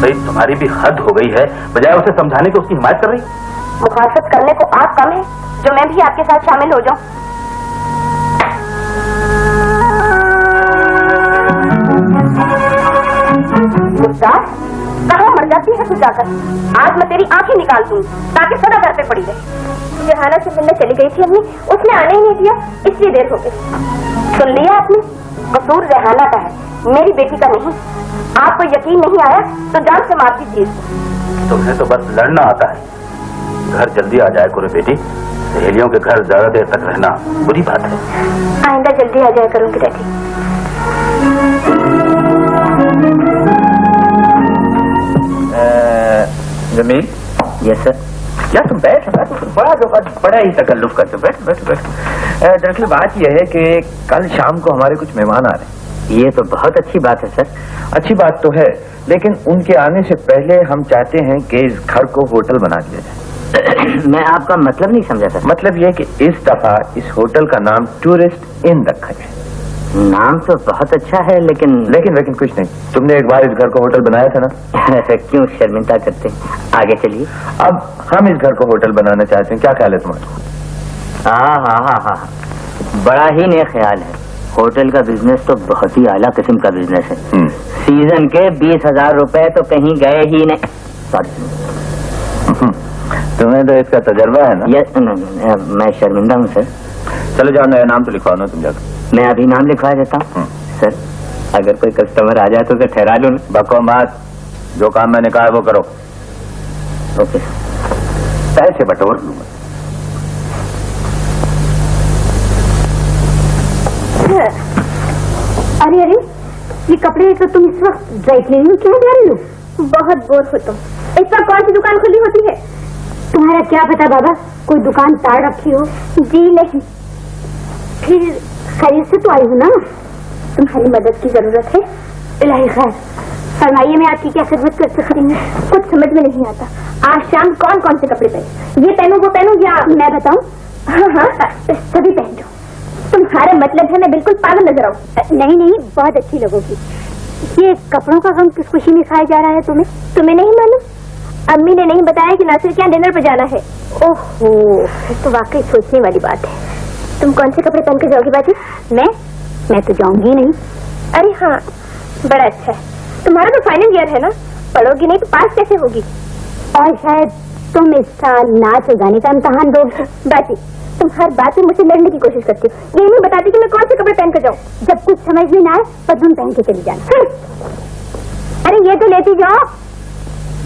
भाई तुम्हारी भी हद हो गई है, बजाय उसे समझाने के उसकी हिमायत कर रही। मुखालफत करने को आप कम है जो मैं भी आपके साथ शामिल हो जाऊं। गुस्ताख, कहाँ मर जाती है तू जाकर? आज मैं तेरी आंखें निकाल दूं ताकि सदा घर पे पड़ी रहे। जहाना से मिलने चली गई थी अम्मी, उसने आने ही नहीं दिया, इसलिए देर हो गई। सुन लिया आपने? कसूर रेहाना का है, मेरी बेटी का नहीं। आपको यकीन नहीं आया तो जान से मार दीजिए। तुम्हें तो बस लड़ना आता है। घर जल्दी आ जाए करो बेटी, सहेलियों के घर ज्यादा देर तक रहना बुरी बात है। आइंदा जल्दी आ जाया करूंगी डैडी। जमील। Yes sir. क्या तुम बैठ बड़ा ही तकल्लुफ करते हो। बैठ बैठ बैठ। दरअसल बात यह है कि कल शाम को हमारे कुछ मेहमान आ रहे हैं। ये तो बहुत अच्छी बात है सर। अच्छी बात तो है, लेकिन उनके आने से पहले हम चाहते हैं कि इस घर को होटल बना दिया जाए। मैं आपका मतलब नहीं समझा सर। मतलब यह कि इस दफा इस होटल का नाम टूरिस्ट इन रखा जाए। नाम तो बहुत अच्छा है, लेकिन लेकिन कुछ नहीं। तुमने एक बार इस घर को होटल बनाया था ना। क्यों शर्मिंदा करते? आगे चलिए। अब हम इस घर को होटल बनाना चाहते हैं, क्या ख्याल है तुम्हारा? हाँ, बड़ा ही नया ख्याल है। होटल का बिजनेस तो बहुत ही आला किस्म का बिजनेस है। सीजन के 20,000 रुपए तो कहीं गए ही नहीं। सॉरी। तुम्हें तो इसका तजर्बा है ना। मैं शर्मिंदा हूँ सर। चलो जाओ, नया नाम तो लिखवाओ ना तुम जाकर। मैं अभी नाम लिखवा देता हूँ। सर, अगर कोई कस्टमर आ जाए तो उसे ठहरा लूँ। बको मत, जो काम मैंने कहा है वो करो। ओके। पैसे बटोर लूंगा। अरे अरे, ये कपड़े तो तुम इस वक्त ड्राई क्लीनिंग क्यों जा रही हो? बहुत बोर हो तुम। इस वक्त कौन सी दुकान खुली होती है? तुम्हारा क्या पता बाबा, कोई दुकान ताड़ रखी हो। जी नहीं। फिर खरीद से तो आई हूँ ना। तुम्हारी मदद की जरूरत है। इलाही खैर, फरमाइए मैं आपकी क्या खिदमत कर सकती हूँ? कुछ समझ में नहीं आता। आज शाम कौन कौन से कपड़े पहने? ये पहनूं वो पहनूं या मैं बताऊं? हाँ, सभी पहन लो। तुम्हारा मतलब है मैं बिल्कुल पागल नजर आऊं? नहीं, बहुत अच्छी लगोगी। ये कपड़ों का गम किस खुशी में खाया जा रहा है तुम्हें नहीं मालूम? अम्मी ने नहीं बताया कि नासिर के यहाँ डिनर पे जाना है। ओहो, तो वाकई सोचने वाली बात है। तुम कौन से कपड़े पहन कर जाओगी बाजी? मैं तो जाऊंगी नहीं। अरे हाँ, बड़ा अच्छा है। तुम्हारा तो फाइनल ईयर है ना, पढ़ोगी नहीं तो पास कैसे होगी? और शायद तुम इस साल नाच और गाने का इम्तहान दोगे। बाजी, तुम हर बात में मुझसे लड़ने की कोशिश करती हो। ये नहीं बताती कि मैं कौन से कपड़े पहन कर जाऊँ। जब कुछ समझ में ना आए पतलून पहन के चली जाना। अरे ये तो लेती जाओ।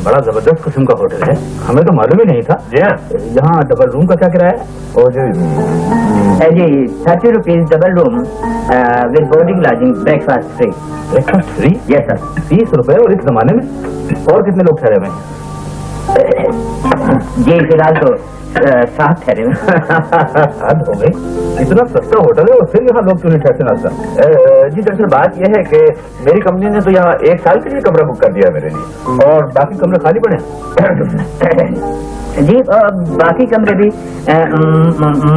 बड़ा जबरदस्त किस्म का होटल है, हमें तो मालूम ही नहीं था। जी हाँ। यहाँ डबल रूम का क्या किराया है? जी 30 rupees double room with boarding lodging breakfast free. Breakfast free? Yes sir. 30 रुपए और इस जमाने में? और कितने लोग ठहरे हुए हैं? जी फिलहाल तो साहब ठहरे हुए। हद हो गई, इतना सस्ता होटल है और फिर यहाँ लोग क्यों नहीं ठहरते नाश्ता? जी दरअसल बात यह है कि मेरी कंपनी ने तो यहाँ 1 साल के लिए कमरा बुक कर दिया मेरे लिए, और बाकी कमरे खाली पड़े हैं। जी बाकी कमरे भी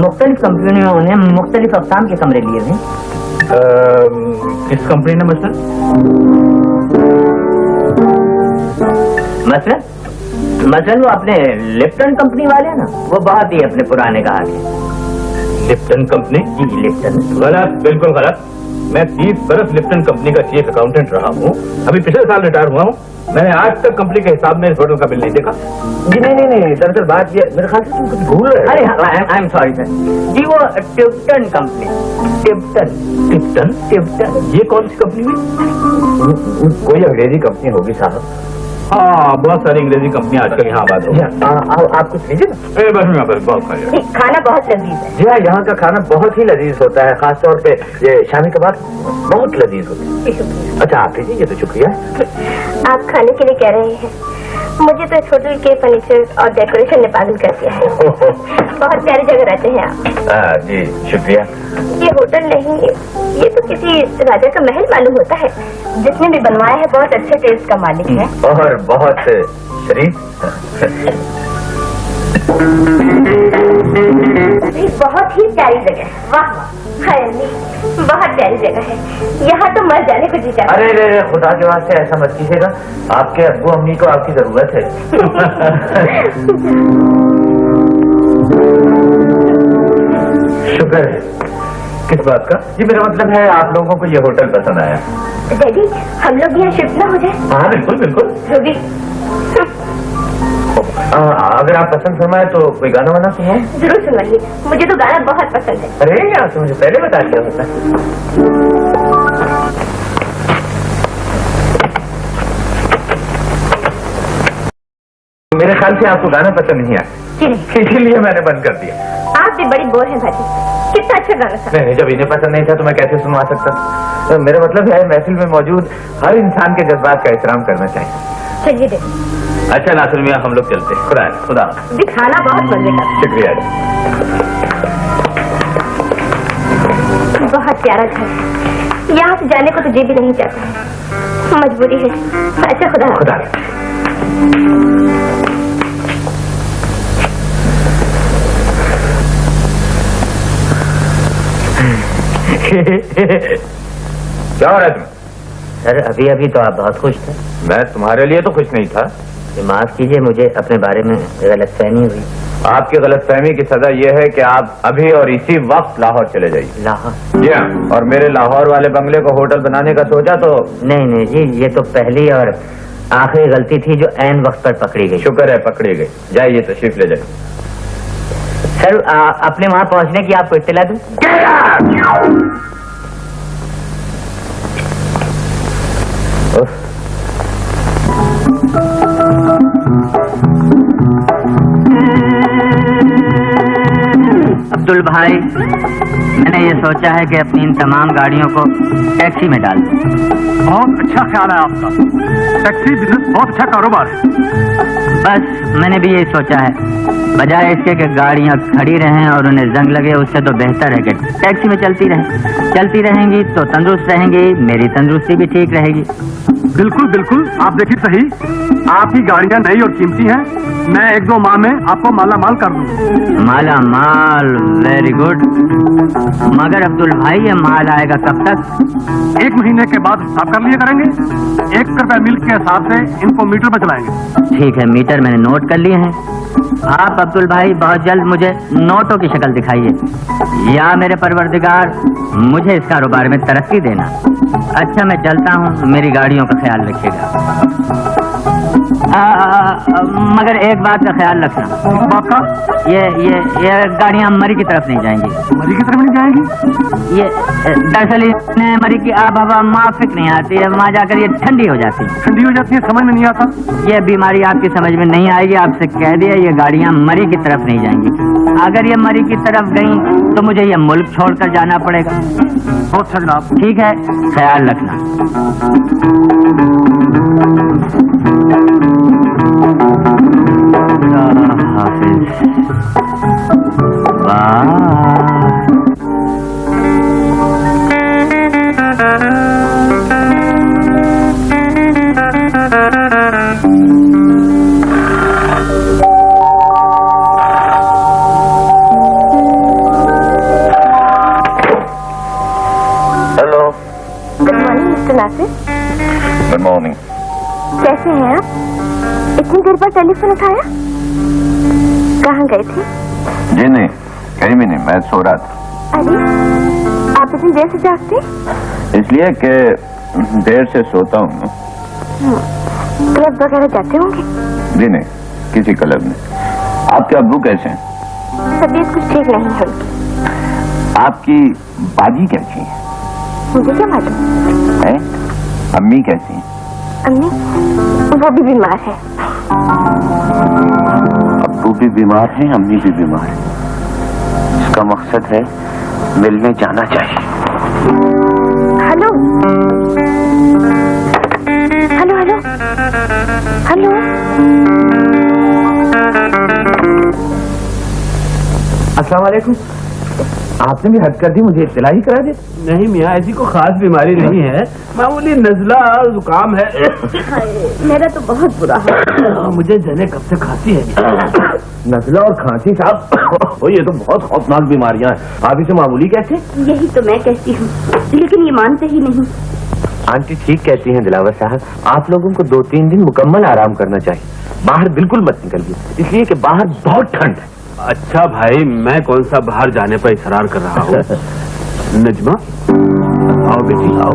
मुख्तलिफ कंपनियों ने मुख्तलिफ अक़साम के कमरे लिए हैं। किस कंपनी ने मसलन वो अपने लिप्टन कंपनी वाले हैं ना, वो बहुत ही अपने पुराने कहा के। Lipton company? जी लिप्टन। गलत, बिल्कुल गलत। मैं 30 बरस लिप्टन कंपनी का चीफ अकाउंटेंट रहा हूँ, अभी पिछले साल रिटायर हुआ हूँ। मैंने आज तक कंपनी के हिसाब में इस होटल का बिल नहीं देखा। जी नहीं, दरअसल बात ये, मेरे ख्याल से तुम कुछ भूल रहे हो। अरे आई एम सॉरी सर जी, वो टिप्टन कंपनी। टिप्टन? ये कौन सी कंपनी हुई? कोई अंग्रेजी कंपनी होगी साहब। हाँ, बहुत सारी अंग्रेजी कंपनी आजकल यहाँ आबाद हो गई। आप कुछ लीजिए ना। बस यहाँ पर बहुत खा लिया। खाना बहुत लजीज है। जी हाँ, यहाँ का खाना बहुत ही लजीज होता है, खासतौर पे ये शामी कबाब बहुत लजीज होते हैं। अच्छा आप लीजिए, ये तो शुक्रिया। आप खाने के लिए कह रहे हैं, मुझे तो इस होटल के फर्नीचर और डेकोरेशन ने पागल कर दिया है। बहुत प्यारी जगह रहते हैं आप। जी शुक्रिया। ये होटल नहीं, ये तो किसी राजा का महल मालूम होता है। जिसने भी बनवाया है बहुत अच्छे टेस्ट का मालिक है और बहुत शरीफ। बहुत ही प्यारी जगह है। वाह हाय अम्मी, बहुत प्यारी जगह है। यहाँ तो मर जाने को जी चाहता है। अरे खुदा के वास्ते ऐसा मत कीजिएगा, आपके अब्बू अम्मी को आपकी जरूरत है। शुक्र है। किस बात का? जी मेरा मतलब है आप लोगों को ये होटल पसंद आया। डैडी हम लोग यहाँ शिफ्ट ना हो जाए? हाँ बिल्कुल बिल्कुल। रोबी अगर आप पसंद फरमाए तो कोई गाना वाना सुनाओ। जरूर सुनाइए, मुझे तो गाना बहुत पसंद है। अरे यार तो मुझे पहले बता दिया होता। मेरे ख्याल से आपको गाना पसंद नहीं आया, इसीलिए मैंने बंद कर दिया। आप भी बड़ी बोर हैं भाजी, कितना अच्छा गाना था। नहीं, जब इन्हें पसंद नहीं था तो मैं कैसे सुनवा सकता? तो मेरा मतलब है महफिल में मौजूद हर इंसान के जज्बात का एहतराम करना चाहिए। चलिए डैडी। अच्छा नासिर मियां, हम लोग चलते हैं। खुदा। जी खाना बहुत मजे का। शुक्रिया। बहुत प्यारा घर है, यहाँ से जाने को तो जी भी नहीं चाहता, मजबूरी है। अच्छा खुदा। क्या हो रहा है तुम? सर अभी तो आप बहुत खुश थे। मैं तुम्हारे लिए तो खुश नहीं था। माफ कीजिए, मुझे अपने बारे में गलतफहमी हुई। आपकी गलतफहमी की सजा यह है कि आप अभी और इसी वक्त लाहौर चले जाइए। लाहौर? जी हाँ, और मेरे लाहौर वाले बंगले को होटल बनाने का सोचा तो? नहीं जी, ये तो पहली और आखिरी गलती थी जो ऐन वक्त पर पकड़ी गई। शुक्र है पकड़ी गई। जाइए तशरीफ ले जाइए। सर अपने वहां पहुंचने की आपको इत्तला दूं? अब्दुल भाई, मैंने ये सोचा है कि अपनी इन तमाम गाड़ियों को टैक्सी में डाल दूं। बहुत अच्छा ख्याल है आपका, टैक्सी बिजनेस बहुत अच्छा कारोबार है। बस मैंने भी यही सोचा है, बजाय इसके कि गाड़ियां खड़ी रहें और उन्हें जंग लगे, उससे तो बेहतर है कि टैक्सी में चलती रहेंगी तो तंदुरुस्त रहेंगी, मेरी तंदुरुस्ती भी ठीक रहेगी। बिल्कुल बिल्कुल, आप देखिए सही, आपकी गाड़ियां नई और कीमती हैं। मैं 1-2 माह में आपको माला माल कर दूंगा। माला माल? Very good. मगर अब्दुल भाई ये माल आएगा कब तक? 1 महीने के बाद हिसाब कर लिया करेंगे। 1 रुपए मिल्क के हिसाब से इनको मीटर पर चलाएंगे। ठीक है, मीटर मैंने नोट कर लिए हैं। आप अब्दुल भाई बहुत जल्द मुझे नोटों की शक्ल दिखाइए, या मेरे परवरदिगार मुझे इस कारोबार में तरक्की देना। अच्छा मैं चलता हूँ, मेरी गाड़ियों का ख्याल रखिएगा। मगर एक बात का ख्याल रखना। बात का? ये गाड़ियाँ मरी की तरफ नहीं जाएंगी। मरी की तरफ नहीं जाएंगी? ये दरअसल इन्हें मरी की आब हवा माफिक नहीं आती है, वहाँ जाकर ये ठंडी हो जाती है। ठंडी हो जाती है, समझ में नहीं आता। ये बीमारी आपकी समझ में नहीं आएगी, आपसे कह दिया ये गाड़ियाँ मरी की तरफ नहीं जाएंगी। अगर ये मरी की तरफ गई तो मुझे ये मुल्क छोड़कर जाना पड़ेगा। बहुत अच्छा जनाब। ठीक है, ख्याल रखना। Hello, good morning mister Nasir. Good morning. कैसे हैं आप? इतनी देर बाद टेलीफोन उठाया? कहाँ गए थे? जी नहीं, कहीं भी नहीं, मैं सो रहा था। अरे, आप इतनी देर से जागते? इसलिए कि देर से सोता हूँ। क्लब वगैरह जाते होंगे? जी नहीं, किसी क्लब में। आपके अब्बू कैसे हैं? तबीयत कुछ ठीक नहीं है उनकी। आपकी बाजी कैसी है? मुझे क्या मालूम? हैं? अम्मी कैसी हैं? अम्मी, वो भी बीमार है। अब्बू भी बीमार हैं, अम्मी भी बीमार हैं। इसका मकसद है मिलने जाना चाहिए। Hello hello hello hello. अस्सलाम वालेकुम। आपने भी हद कर दी, मुझे इत्तला ही करा दी। नहीं मियाँ, ऐसी कोई खास बीमारी नहीं है, मामूली नजला जुकाम है। मेरा तो बहुत बुरा है। मुझे जने कब से खांसी है। नजला और खांसी साहब, ये तो बहुत खौफनाक बीमारियां हैं। आप इसे मामूली कहते हैं? यही तो मैं कहती हूँ, लेकिन ये मानते ही नहीं। आंटी ठीक कहती हैं दिलावर साहब, आप लोगों को 2-3 दिन मुकम्मल आराम करना चाहिए। बाहर बिल्कुल मत निकलिए, इसलिए कि बाहर बहुत ठंड है। अच्छा भाई, मैं कौन सा बाहर जाने पर इसरार कर रहा हूँ। नजमा, आओ बेटी आओ।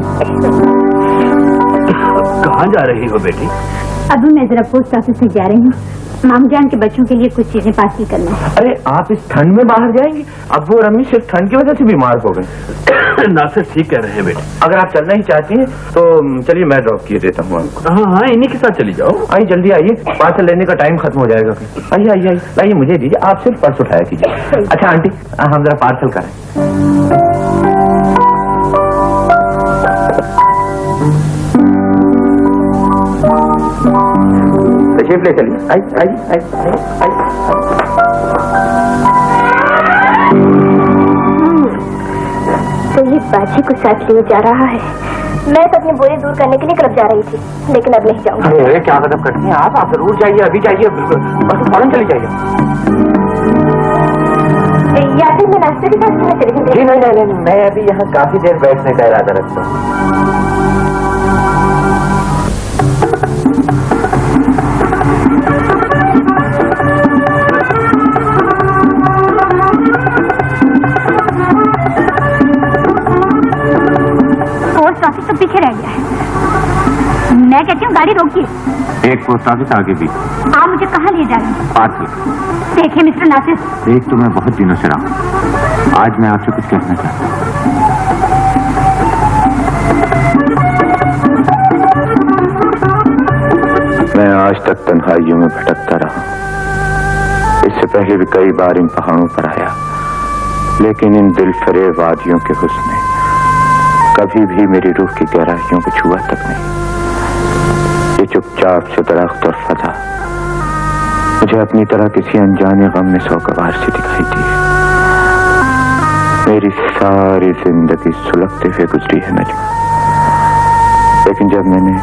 कहाँ जा रही हो बेटी? अभी मैं जरा पोस्ट ऑफिस से जा रही हूँ, मामू जान के बच्चों के लिए कुछ चीजें पार्सल करना है। अरे आप इस ठंड में बाहर जाएंगी? अब्बू और अम्मी सिर्फ ठंड की वजह से बीमार हो गए। नासिर ठीक कह रहे हैं बेटी। अगर आप चलना ही चाहती हैं तो चलिए मैं ड्रॉप किए देता हूँ आपको। हाँ हाँ, इन्हीं के साथ चली जाओ। आइए जल्दी आइए, पार्सल लेने का टाइम खत्म हो जाएगा। आइए आइए आइए, लाइए मुझे दीजिए, आप सिर्फ पर्स उठाया कीजिए। अच्छा आंटी, हम जरा पार्सल करें। तशरीफ ले चलिए, आइए आइए आइए आइए। तो ये बाजी को साथ लिए जा रहा है। मैं तो अपने बोझ दूर करने के लिए क्लब जा रही थी, लेकिन अब नहीं जाऊंगी। अरे क्या कदम करती हैं आप जरूर जाइए, अभी जाइए, बिल्कुल बस फौरन चली जाइए। या फिर मैं नाश्ते के साथ में चली जाऊंगी। जी नहीं, मैं अभी यहाँ काफी देर बैठने का इरादा रखता हूँ। पोस्ट ऑफिस तो पीछे रह गया है। मैं कहती हूँ गाड़ी रोकिए। एक पोस्ट ऑफिस आगे भी। आप मुझे कहाँ ले जा रहे हैं? पार्सल। देखिए मिस्टर नासिर, देख तो मैं बहुत दिनों से रहा हूँ, आज मैं आपसे कुछ कहना चाहता हूँ। मैं आज तक तन्हाइयों में भटकता रहा। इससे पहले भी कई बार इन पहाड़ों पर आया, लेकिन इन दिल फरेब वादियों के हुस्न ने कभी भी मेरी रूह की गहराइयों को छुआ तक नहीं। ये चुपचाप से दरख्त और फजा मुझे अपनी तरह किसी अनजाने गम में सौगवार से दिखाई दी। मेरी सारी जिंदगी सुलगते हुए गुजरी है नजमा, लेकिन जब मैंने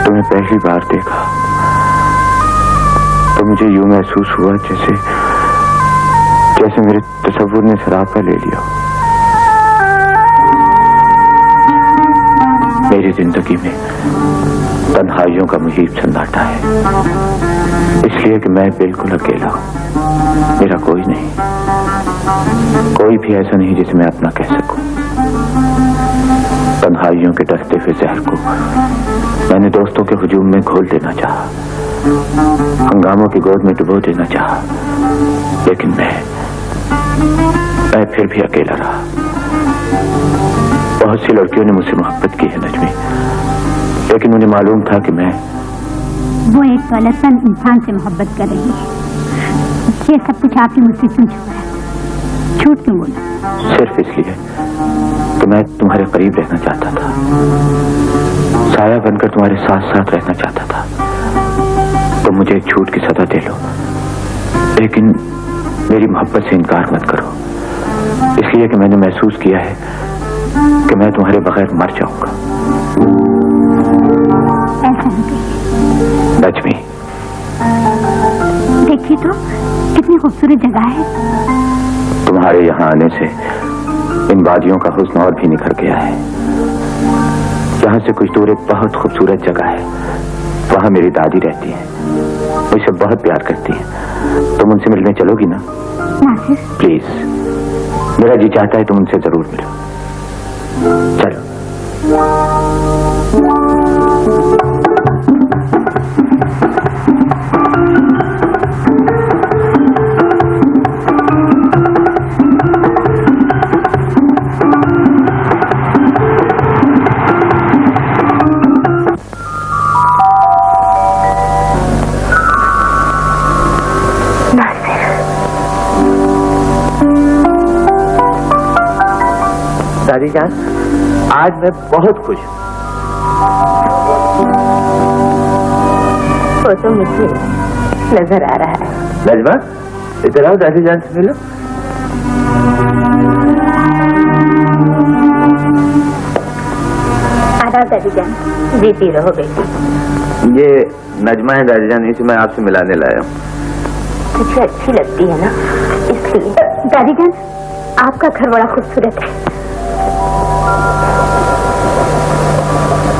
तुम्हें पहली बार देखा तो मुझे यूं महसूस हुआ जैसे मेरे तसव्वुर ने सरापा ले लिया। मेरी जिंदगी में तन्हाइयों का मुहीब सन्नाटा है, इसलिए कि मैं बिल्कुल अकेला हूं। मेरा कोई नहीं, कोई भी ऐसा नहीं जिसे मैं अपना कह सकूं। तन्हाइयों के डसते हुए जहर को मैंने दोस्तों के हुजूम में घोल देना चाहा, हंगामों की गोद में डुबो देना चाहा, लेकिन मैं फिर भी अकेला रहा। बहुत सी लड़कियों ने मुझसे मोहब्बत की है नजमी, लेकिन मुझे मालूम था कि मैं वो एक गलतफहम इंसान से मोहब्बत कर रही है। ये सब कुछ आपने मुझसे क्यों छुपाया? झूठ क्यों बोला? सिर्फ इसलिए कि मैं तुम्हारे करीब रहना चाहता था, साया बनकर तुम्हारे साथ साथ रहना चाहता था। तुम मुझे एक झूठ की सजा दे लो, लेकिन मेरी मोहब्बत से इनकार मत करो, इसलिए कि मैंने महसूस किया है कि मैं तुम्हारे बगैर मर जाऊंगा। ऐसा नहीं कहिए। लक्ष्मी, देखिए तो कितनी खूबसूरत जगह है। तुम्हारे यहाँ आने से इन वादियों का हुस्न और भी निखर गया है। यहाँ से कुछ दूर एक बहुत खूबसूरत जगह है, वहाँ मेरी दादी रहती है, मुझसे बहुत प्यार करती है। तुम उनसे मिलने चलोगी ना? नासिर, प्लीज, मेरा जी चाहता है तुम उनसे जरूर मिलो। चलो। दादी जान, आज मैं बहुत खुश हूँ। वो तो मुझे नजर आ रहा है। नजमा, इधर आओ, दादी जान से मिलो। आदाब दादी जान। जीती रहो बेटी। ये नजमा है दादी जान, इसे मैं आपसे मिलाने लाया हूँ। तुझे अच्छी लगती है ना, इसलिए। दादी जान, आपका घर बड़ा खूबसूरत है।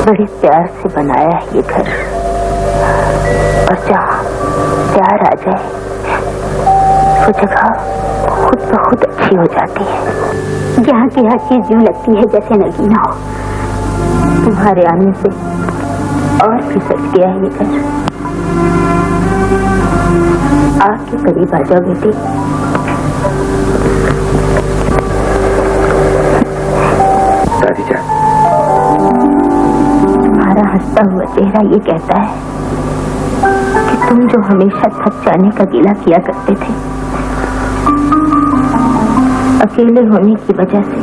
बड़े प्यार से बनाया है ये घर, और जहाँ प्यार आ जाए वो जगह खुद ब खुद अच्छी हो जाती है। यहाँ की हर चीज यूं लगती है जैसे नगीना हो। तुम्हारे आने से और भी सज गया है ये घर। आपके करीब आ जाओ बेटी। दादी जान, तुम्हारा हंसता हुआ चेहरा ये कहता है कि तुम जो हमेशा थक जाने का गिला किया करते थे, अकेले होने की वजह से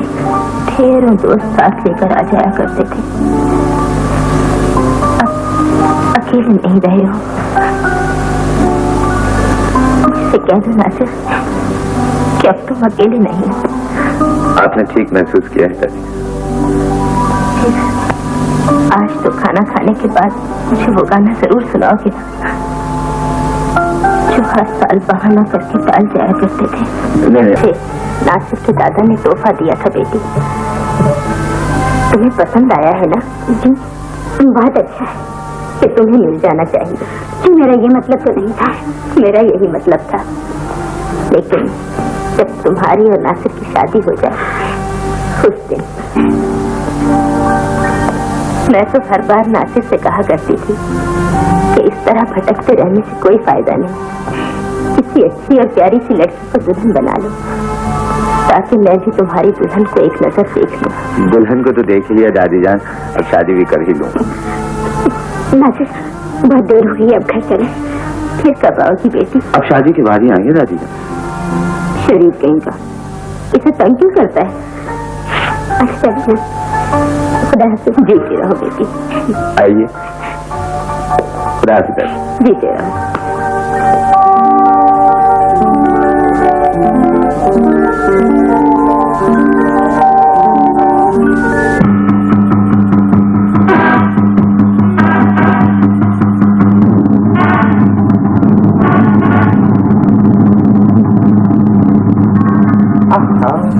ढेरों दोस्त साथ लेकर आ जाया करते थे, अब अकेले नहीं रहे हो। मुझसे कह दो नासिर कि अब तुम अकेले नहीं हो। आपने ठीक महसूस किया है दादी। आज तो खाना खाने के बाद मुझे वो गाना जरूर सुनाओगे ना, जो हर साल बहाना करके टाल जाया करते थे। मुझे नासिर के दादा ने तोहफा दिया था बेटी। तुम्हें पसंद आया है ना? जी, बहुत अच्छा है कि तुम्हें मिल जाना चाहिए। जी, मेरा ये मतलब तो नहीं था। मेरा यही मतलब था, लेकिन जब तुम्हारी और नासिर की शादी हो जाए उस दिन मैं तो हर बार नासिर से कहा करती थी कि इस तरह भटकते रहने से कोई फायदा नहीं। किसी अच्छी और प्यारी सी लड़की को दुल्हन बना लो, ताकि मैं भी तुम्हारी दुल्हन को एक नजर देख लूं। दुल्हन को तो देख लिया दादी जान, अब शादी भी कर ही लूं। नासिर, बहुत देर हुई है, अब घर चले। फिर कब आओगी बेटी? अब शादी के बाद ही आएंगे दादी जान। शरीफ कहीं का, इसे तंग क्यों करता है? अच्छा चलिए, खुदा से जीते रहो बेटी। आइए, खुदा हाफिज़। जीते रहो।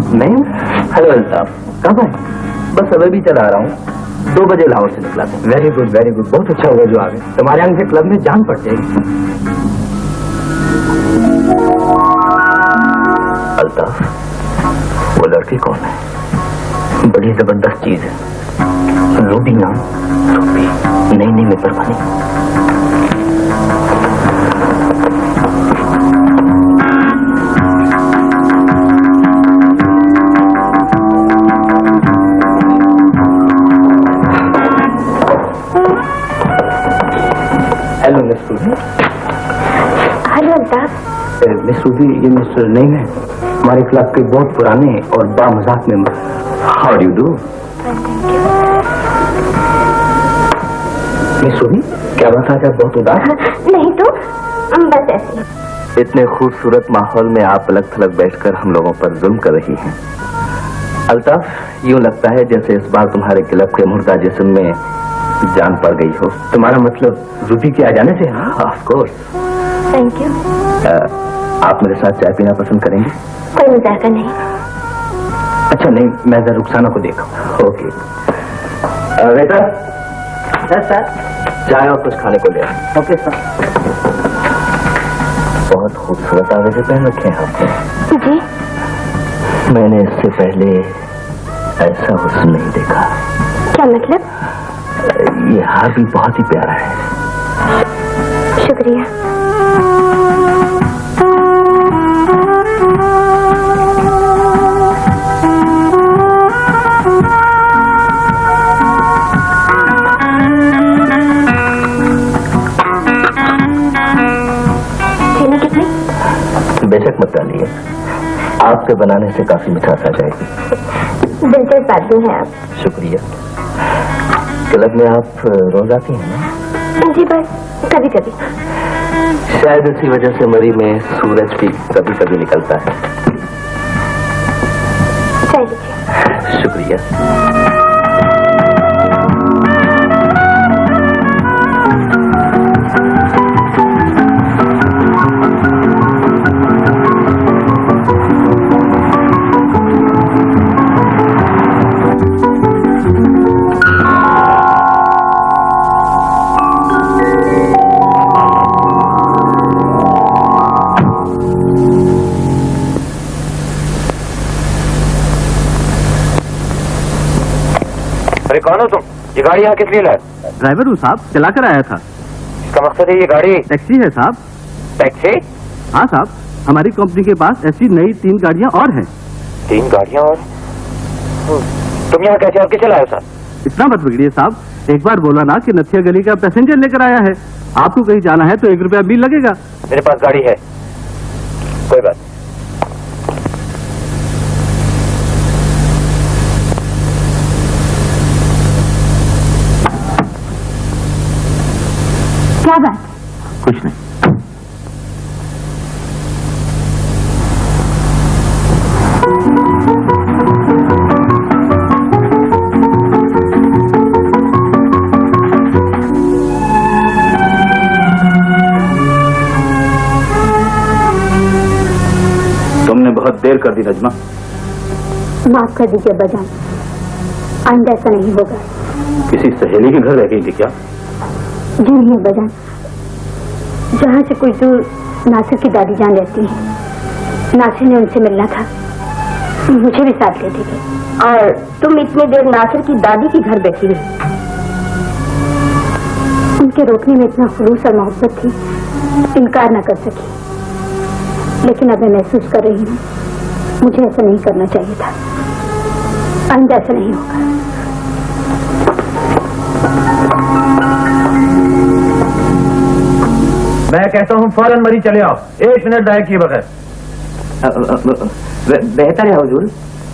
नहीं, हेलो साहब, कब है? बस अभी भी चला रहा हूँ। 2 बजे लाहौर से निकला था। वेरी गुड, वेरी गुड, बहुत अच्छा हुआ जो आ गए। तुम्हारे आने से क्लब में जान पड़ जाएगी। अल्ताफ, वो लड़की कौन है? बड़ी जबरदस्त चीज है। रूबी नाम, रूबी, नई मित्रवानी। Hello miss Ruby. Hello Altaf. Miss Ruby, ये मिस्टर नईम है, हमारे क्लब के बहुत पुराने और बामजाक member. How do you do? Miss Ruby, क्या बात आज आप बहुत उदास? नहीं तो बस ऐसे। इतने खूबसूरत माहौल में आप अलग थलग बैठकर हम लोगों पर जुल्म कर रही हैं। अल्ताफ, यूं लगता है जैसे इस बार तुम्हारे क्लब के मुर्दा जिस्म में जान पड़ गई हो। तुम्हारा मतलब रूबी के आ जाने से? हाँ, ऑफ कोर्स। Thank you. आप मेरे साथ चाय पीना पसंद करेंगे? कोई मजाक नहीं। अच्छा नहीं, मैं जरा रुखसाना को देखा। ओके बेटा। सर चाय और कुछ खाने को ले आओ। Okay sir. बहुत खूबसूरत आवेदन पहन रखे हैं आपने। जी। मैंने इससे पहले ऐसा हुस्न नहीं देखा। क्या मतलब? ये हार भी बहुत ही प्यारा है। शुक्रिया। चीनी कितनी? बेशक मत डालिए, आपके बनाने से काफी मिठास आ जाएगी। दिलचस्प आदमी है आप। शुक्रिया। क्लब में आप रोज आती हैं ना? जी बस कभी कभी। शायद इसी वजह से मरी में सूरज भी कभी कभी निकलता है। चाय लीजिए। शुक्रिया। अरे कौन हो तुम? ये गाड़ी यहाँ किस लिए लाए? ड्राइवर हूँ साहब, चला कर आया था। इसका मकसद है ये गाड़ी टैक्सी है साहब। टैक्सी? हाँ साहब, हमारी कंपनी के पास ऐसी नई 3 गाड़ियाँ और हैं। 3 गाड़ियाँ और? तुम यहाँ कैसे और किसे लाए हो साहब? इतना मत बिगड़िए साहब, एक बार बोला ना कि नथिया गली का पैसेंजर लेकर आया है। आपको कहीं जाना है तो 1 रुपया बिल लगेगा। मेरे पास गाड़ी है, कोई बात। क्या बात? कुछ नहीं। तुमने बहुत देर कर दी नजमा। माफ कर दीजिए बजान, आइंदा ऐसा नहीं होगा। किसी सहेली के घर रह गई थी क्या? जी नहीं बजान, जहाँ से कुछ दूर नासिर की दादी जान रहती है। नासिर ने उनसे मिलना था, मुझे भी साथ ले गए। और तुम इतनी देर नासिर की दादी के घर बैठी रही। उनके रोकने में इतना खुलूस और मोहब्बत थी, इनकार न कर सकी। लेकिन अब मैं महसूस कर रही हूँ, मुझे ऐसा नहीं करना चाहिए था। आइंदा ऐसा नहीं होगा। मैं कहता हूँ फौरन मरी चले आओ, 1 मिनट दाया किए बगैर। बेहतर है हुजूर,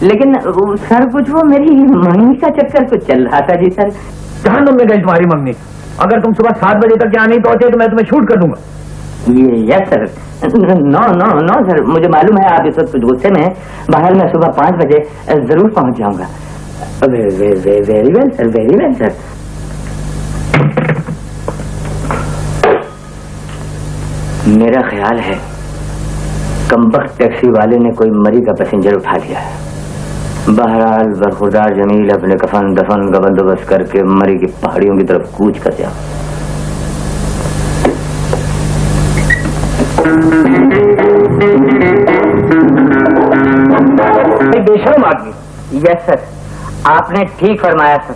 लेकिन सर कुछ वो मेरी मंगनी का चक्कर कुछ चल रहा था जी सर। जहन्नुम में गई तुम्हारी मंगनी। अगर तुम सुबह 7 बजे तक यहाँ नहीं पहुंचे तो मैं तुम्हें शूट कर दूंगा। ये यस सर। नो सर, मुझे मालूम है आप इस वक्त कुछ गुस्से में हैं। बाहर मैं सुबह 5 बजे जरूर पहुंच जाऊंगा। Very well sir, very well sir. मेरा ख्याल है कमबख्त टैक्सी वाले ने कोई मरी का पैसेंजर उठा लिया है। बहरहाल बरखुरदार जमील अपने कफन दफन का बंदोबस्त करके मरी की पहाड़ियों की तरफ कूच कर जाओ। बेशर्म आदमी। यस सर, आपने ठीक फरमाया सर।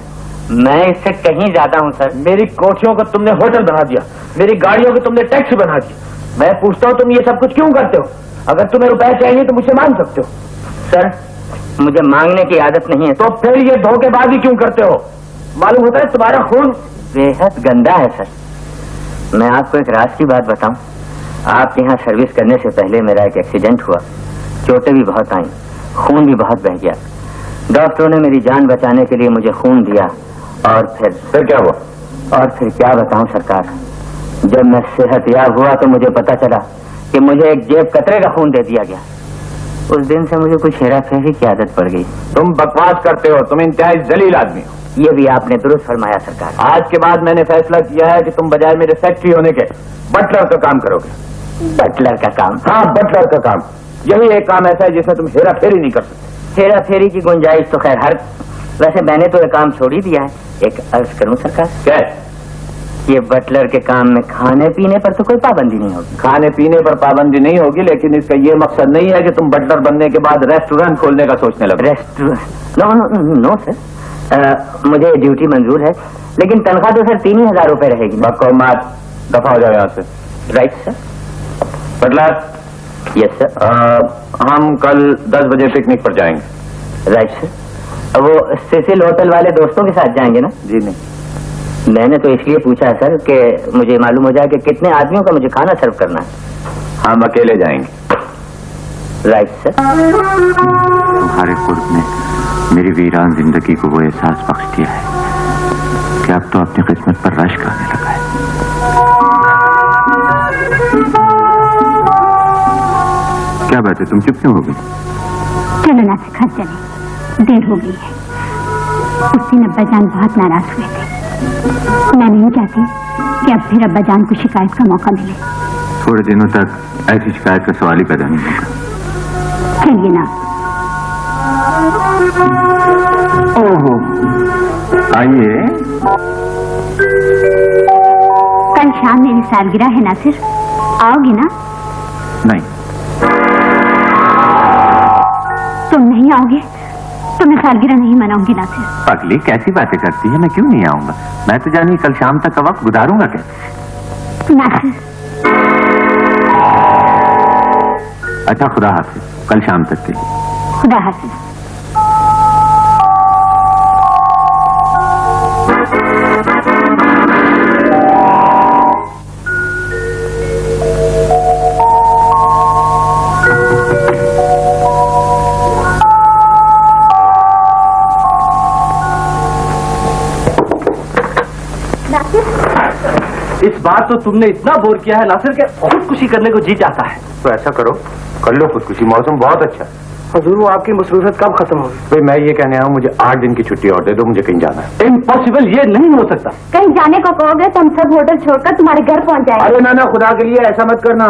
मैं इससे कहीं ज्यादा हूँ सर। मेरी कोठियों को तुमने होटल बना दिया, मेरी गाड़ियों को तुमने टैक्सी बना दिया। मैं पूछता हूँ तुम ये सब कुछ क्यों करते हो? अगर तुम्हें रुपए चाहिए तो मुझसे मांग सकते हो। सर, मुझे मांगने की आदत नहीं है। तो फिर ये धोखेबाजी क्यों करते हो? मालूम होता है तुम्हारा खून बेहद गंदा है सर। मैं आपको एक राज की बात बताऊं। आप यहाँ सर्विस करने से पहले मेरा एक एक्सीडेंट हुआ, चोटें भी बहुत आईं, खून भी बहुत बह गया। डॉक्टरों ने मेरी जान बचाने के लिए मुझे खून दिया। और फिर क्या हुआ? और फिर क्या बताऊं सरकार, जब मैं सेहतयाब हुआ तो मुझे पता चला कि मुझे एक जेब कतरे का खून दे दिया गया। उस दिन से मुझे कुछ हेरा फेरी की आदत पड़ गई। तुम बकवास करते हो, तुम इंतहाई जलील आदमी हो। ये भी आपने दुरुस्त फरमाया सरकार। आज के बाद मैंने फैसला किया है कि तुम बजाय मेरे सेक्रेटरी होने के बटलर का काम करोगे। बटलर का काम? हाँ, बटलर का काम। यही एक काम ऐसा है जिसमें तुम हेरा फेरी नहीं कर सकते। हेरा फेरी की गुंजाइश तो खैर हर, वैसे मैंने तो ये काम छोड़ ही दिया है। एक अर्ज करूं सरकार? क्या? ये बटलर के काम में खाने पीने पर तो कोई पाबंदी नहीं होगी। खाने पीने पर पाबंदी नहीं होगी, लेकिन इसका ये मकसद नहीं है कि तुम बटलर बनने के बाद रेस्टोरेंट खोलने का सोचने लगो। रेस्टोरेंट? नो सर, मुझे ड्यूटी मंजूर है, लेकिन तनख्वाह तो सर 3,000 रुपए रहेगी। बको मत, दफा हो जाओ यहाँ से। Right sir. Butler? Yes sir. हम कल 10 बजे पिकनिक पर जाएंगे। Right sir. वो सिसिल होटल वाले दोस्तों के साथ जाएंगे ना? जी नहीं, मैंने तो इसलिए पूछा है सर कि मुझे मालूम हो जाए कि कितने आदमियों का मुझे खाना सर्व करना है। हम अकेले जाएंगे। Right sir. तुम्हारे कुर्ब ने मेरी वीरान जिंदगी को वो एहसास बख्श दिया है कि अब तो अपनी किस्मत पर रश्क आने लगा है। क्या बात है, तुम चुप क्यों हो गई? चलो ना से घर चले, देर हो गई है। उस दिन अब्बा जान बहुत नाराज हुए थे। मैं नहीं चाहती कि अब फिर अब्बा जान को शिकायत का मौका मिले। थोड़े दिनों तक ऐसी शिकायत का सवाल ही पैदा नहीं होगा। चलिए ना। ओहो, आइए। कल शाम मेरी सालगिरह है नासिर, आओगे ना? नहीं। तुम नहीं आओगे तो मैं सालगिरह नहीं मनाऊंगी नासिर। पगली, कैसी बातें करती है? मैं क्यों नहीं आऊंगा? मैं तो जानी कल शाम तक का वक्त गुजारूंगा। क्या नासिर? अच्छा, खुदा हाफिज, कल शाम तक के लिए। खुदा हाफिज। इस बार तो तुमने इतना बोर किया है नासिर के खुदकुशी करने को जी चाहता है। तो ऐसा करो, कर लो खुदकुशी, मौसम बहुत अच्छा है। हुजूर, वो आपकी मसरूफियत कब खत्म होगी? भाई मैं ये कहने आया हूँ, मुझे 8 दिन की छुट्टी और दे दो, मुझे कहीं जाना है। इम्पॉसिबल, ये नहीं हो सकता। कहीं जाने को कहोगे तो हम सब होटल छोड़कर तुम्हारे घर पहुंच जाएंगे। अरे ना, खुदा के लिए ऐसा मत करना।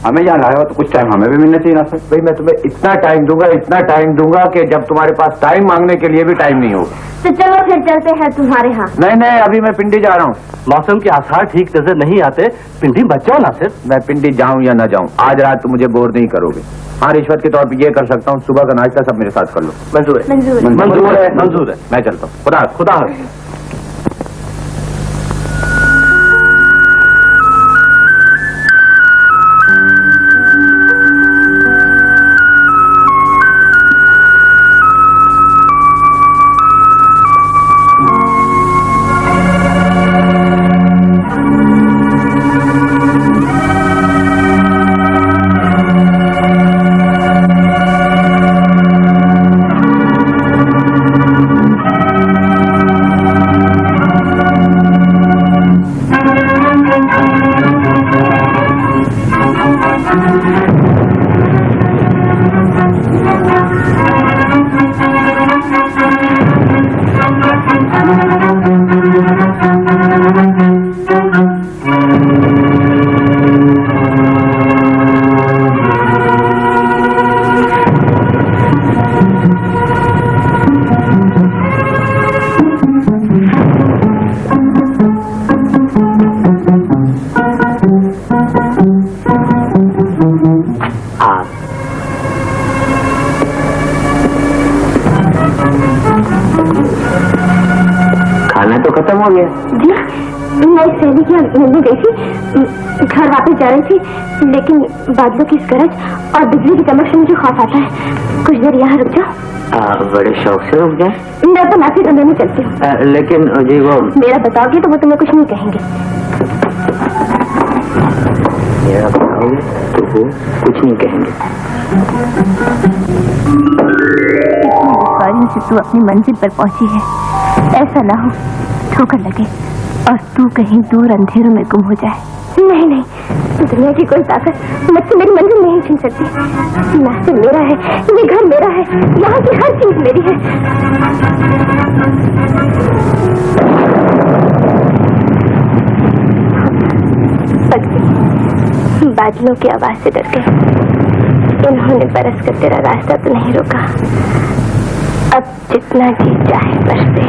हमें यहाँ लाया हो तो कुछ टाइम हमें भी मिलना चाहिए ना सर। भाई मैं तुम्हें इतना टाइम दूंगा कि जब तुम्हारे पास टाइम मांगने के लिए भी टाइम नहीं होगा। तो चलो फिर चलते हैं तुम्हारे यहाँ। नहीं, अभी मैं पिंडी जा रहा हूँ। मौसम के आसार ठीक नजर नहीं आते, पिंडी बच जाओ ना सिर। मैं पिंडी जाऊँ या ना जाऊँ, आज रात तो मुझे बोर नहीं करोगे। हाँ, रिश्वत के तौर पर ये कर सकता हूँ, सुबह का नाश्ता सब मेरे साथ कर लो। मंजूर है, मंजूर है। मैं चलता हूँ। खुदा हाफिज। खत्म हो गया? जी, मैं एक सहेली की मिलने गई थी, घर वापस जा रही थी, लेकिन बादलों की गरज और बिजली की चमक से मुझे खौफ आता है। कुछ देर यहाँ रुक जाओ। बड़े शौक से रुक जाए? मैं तो नासिर मैं चलती हूँ। लेकिन जी वो मेरा बताओगे तो वो तुम्हें कुछ नहीं कहेंगे। मेरा बताओगे तो वो कुछ नहीं कहेंगे। से तू अपनी मंजिल पर पहुंची है, ऐसा ना हो ठोकर लगे और तू कहीं दूर अंधेरों में गुम हो जाए। नहीं नहीं, दुनिया की कोई ताकत मुझसे मेरी मंजिल नहीं छीन सकती। नासिर मेरा है, ये घर मेरा है, यहाँ की हर चीज मेरी है। बादलों की आवाज से डर गए, उन्होंने बरस कर तेरा रास्ता तो नहीं रोका। अब जितना जी चाहे बरसे।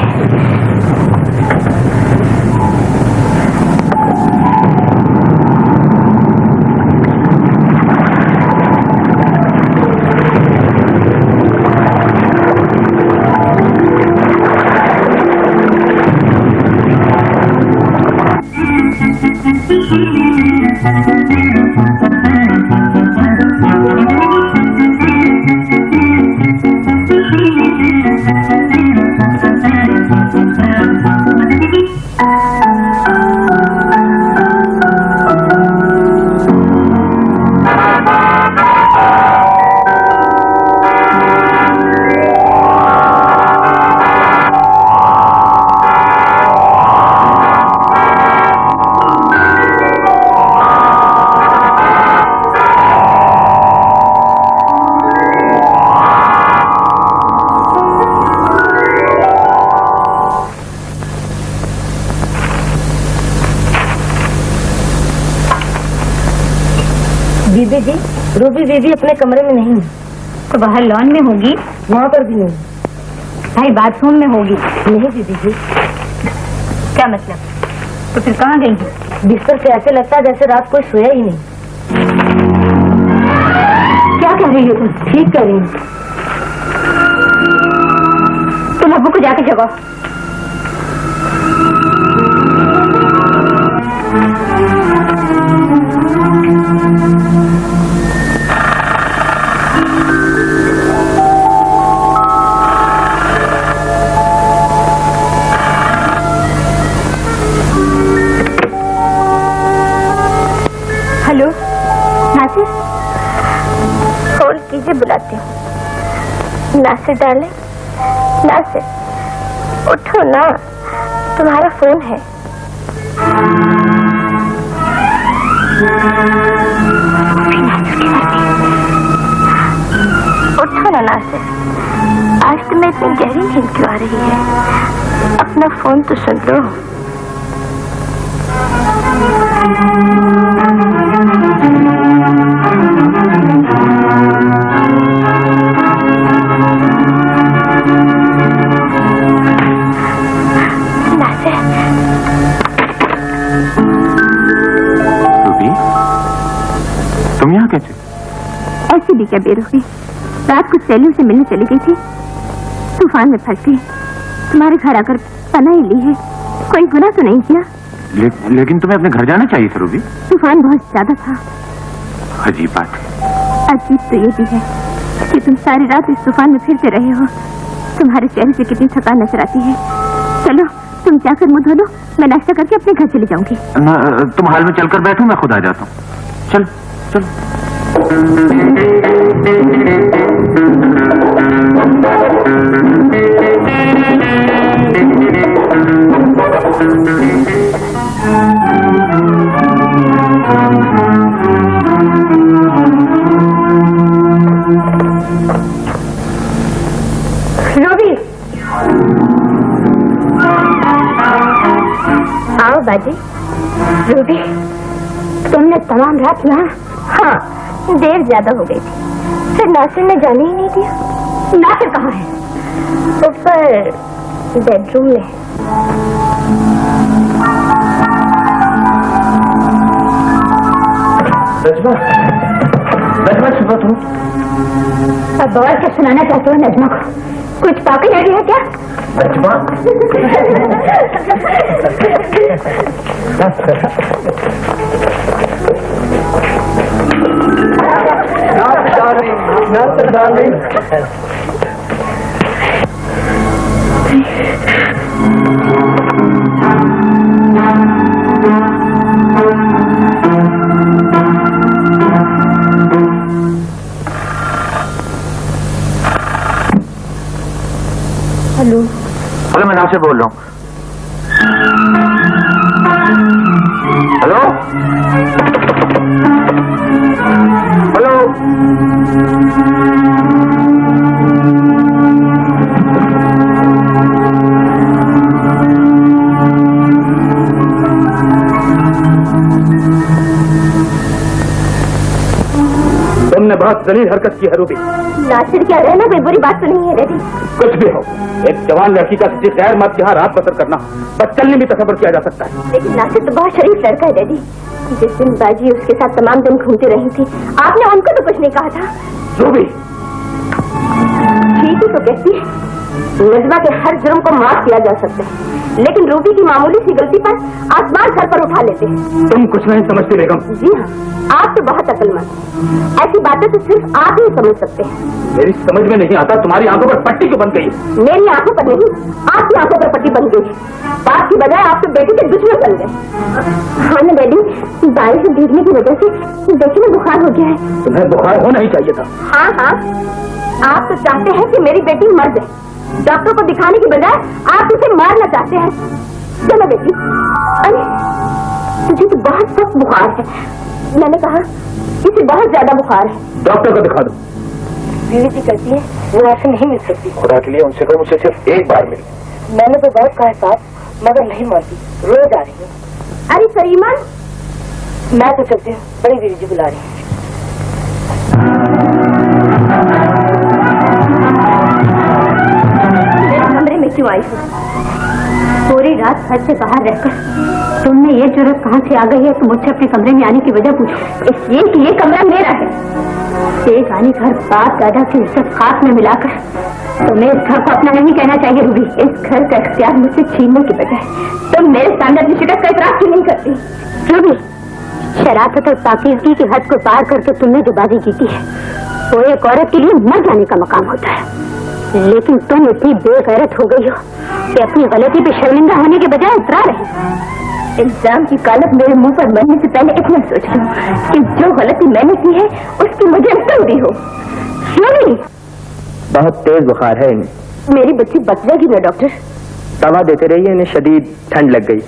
बीबी जी, रूबी बीबी अपने कमरे में नहीं है, तो बाहर लॉन में होगी। वहाँ पर भी नहीं, भाई बाथरूम में होगी। नहीं बीबी जी। क्या मतलब? तो फिर कहाँ गई? बिस्तर से ऐसे लगता है जैसे रात कोई सोया ही नहीं। क्या कह रही हो तुम? ठीक कह रही हूँ। तुम अब्बू को जाके जगाओ। हेलो नासिर, फोन कीजिए, बुलाती हूँ। नासिर डार्लिंग, नासिर उठो ना, तुम्हारा फोन है। उठो ना नासिर, आज तुम्हें इतनी गहरी नींद क्यों आ रही है? अपना फोन तो सुन लो। तुम यहाँ कैसे? ऐसी भी क्या बेरुखी, रात को सहेलियों से मिलने चली गई थी, तूफान में फंस गई, तुम्हारे घर आकर पनाह ही ली है। कोई गुनाह तो नहीं किया। लेकिन तुम्हें अपने घर जाना चाहिए था रूबी। तूफान बहुत ज्यादा था। अजीब बात है। अजीब तो ये भी है कि तुम सारी रात इस तूफान में फिरते रहे हो। तुम्हारे चेहरे से कितनी थकान नजर आती है। चलो तुम जाकर मुंह धो लो, मैं नाश्ता करके अपने घर चली जाऊंगी। तुम हाल में चलकर बैठो, मैं खुद आ जाता हूँ। चल चल। रूबी, आओ बाजी। रूबी, तुमने तमाम रात यहाँ? हाँ, देर ज्यादा हो गई थी, फिर नासिर ने जाने ही नहीं दिया। नासिर कहाँ है? ऊपर बेडरूम में। नजमा, नजमा सुनो तुम। अब और क्या सुनाना चाहते हो नजमा को? कुछ पाकर आ गया क्या? नजमा नासिर डार्लिंग। हेलो, मैं नासिर बोल रहा हूँ। हेलो हेलो तुमने बहुत जलील हरकत की है रूबी। नासिर क्या रहना कोई बुरी बात तो नहीं है डैडी। कुछ भी हो, एक जवान लड़की का किसी गैर मर्द के यहाँ रात बसर करना बदचलनी भी तस्वर किया जा सकता है। लेकिन नासिर तो बहुत शरीफ लड़का है डैडी। जिस दिन बाजी उसके साथ तमाम दिन घूमती रही थी, आपने उनको तो कुछ नहीं कहा था। रूबी, ठीक ही तो कहती है, नजमा के हर जुर्म को माफ किया जा सकता है, लेकिन रूबी की मामूली सी गलती पर आसमान सर पर उठा लेते हैं। तुम कुछ नहीं समझती बेगम। जी हाँ, आप तो बहुत अक्लमंद। ऐसी बातें तो सिर्फ आप ही समझ सकते हैं। मेरी समझ में नहीं आता तुम्हारी आंखों पर पट्टी क्यों बन गई? मेरी आंखों पर नहीं, आपकी आंखों पर पट्टी बन गई। बात की बजाय आप तो बेटी के दुश्मन बन गए। हाँ ना डैडी, बारिश से भीगने की वजह से देखिए ना बुखार हो गया है। तुम्हें बुखार होना ही चाहिए था। हाँ हाँ, आप तो चाहते हैं कि मेरी बेटी मर जाए। डॉक्टर को दिखाने की बजाय आप उसे मारना चाहते हैं। चलो बेटी। अरे तुझे तो बहुत सख्त बुखार है। मैंने कहा इसे बहुत ज्यादा बुखार है। डॉक्टर को दिखा दो। बीवी जी कहती है वो ऐसे नहीं मिल सकती। खुदा के लिए उनसे कहो मुझसे सिर्फ एक बार मिले। मैंने तो बहुत कहा साहब, मगर नहीं मानती, रोज आ रही है। अरे सरीमा, मैं तो चलती हूँ, बड़ी बीवी जी बुला रही है। मेरे कमरे में क्यों आई हो? पूरी रात घर से बाहर रहकर तुमने ये जरूरत कहाँ से आ गई है कि मुझसे अपने कमरे में आने की वजह पूछो? इसलिए कि ये कमरा मेरा है। एक आने घर बाप दादा की इज्जत खास में मिलाकर तुम्हें इस घर को अपना नहीं कहना चाहिए रूबी। इस घर का इख्तियार मुझसे छीनने की बजाय तुम मेरे सामने अपनी शिकस्त का इतराफ क्यों नहीं करती? रूबी, शराफत और पाकीज़गी की हद को पार करके तुमने जो बाजी जीती है वो एक औरत के लिए मर जाने का मकाम होता है, लेकिन तुम इतनी बेगैरत हो गई हो कि अपनी गलती पे शर्मिंदा होने के बजाय इतरा रही। इल्जाम की कालत मेरे मुंह पर मरने से पहले इतना सोच लो कि जो गलती मैंने की है उसकी मुझे अफसोस भी हो। नहीं, बहुत तेज बुखार है इन्हें। मेरी बच्ची बच जाएगी ना डॉक्टर? दवा देते रहिए, इन्हें शदीद ठंड लग गई।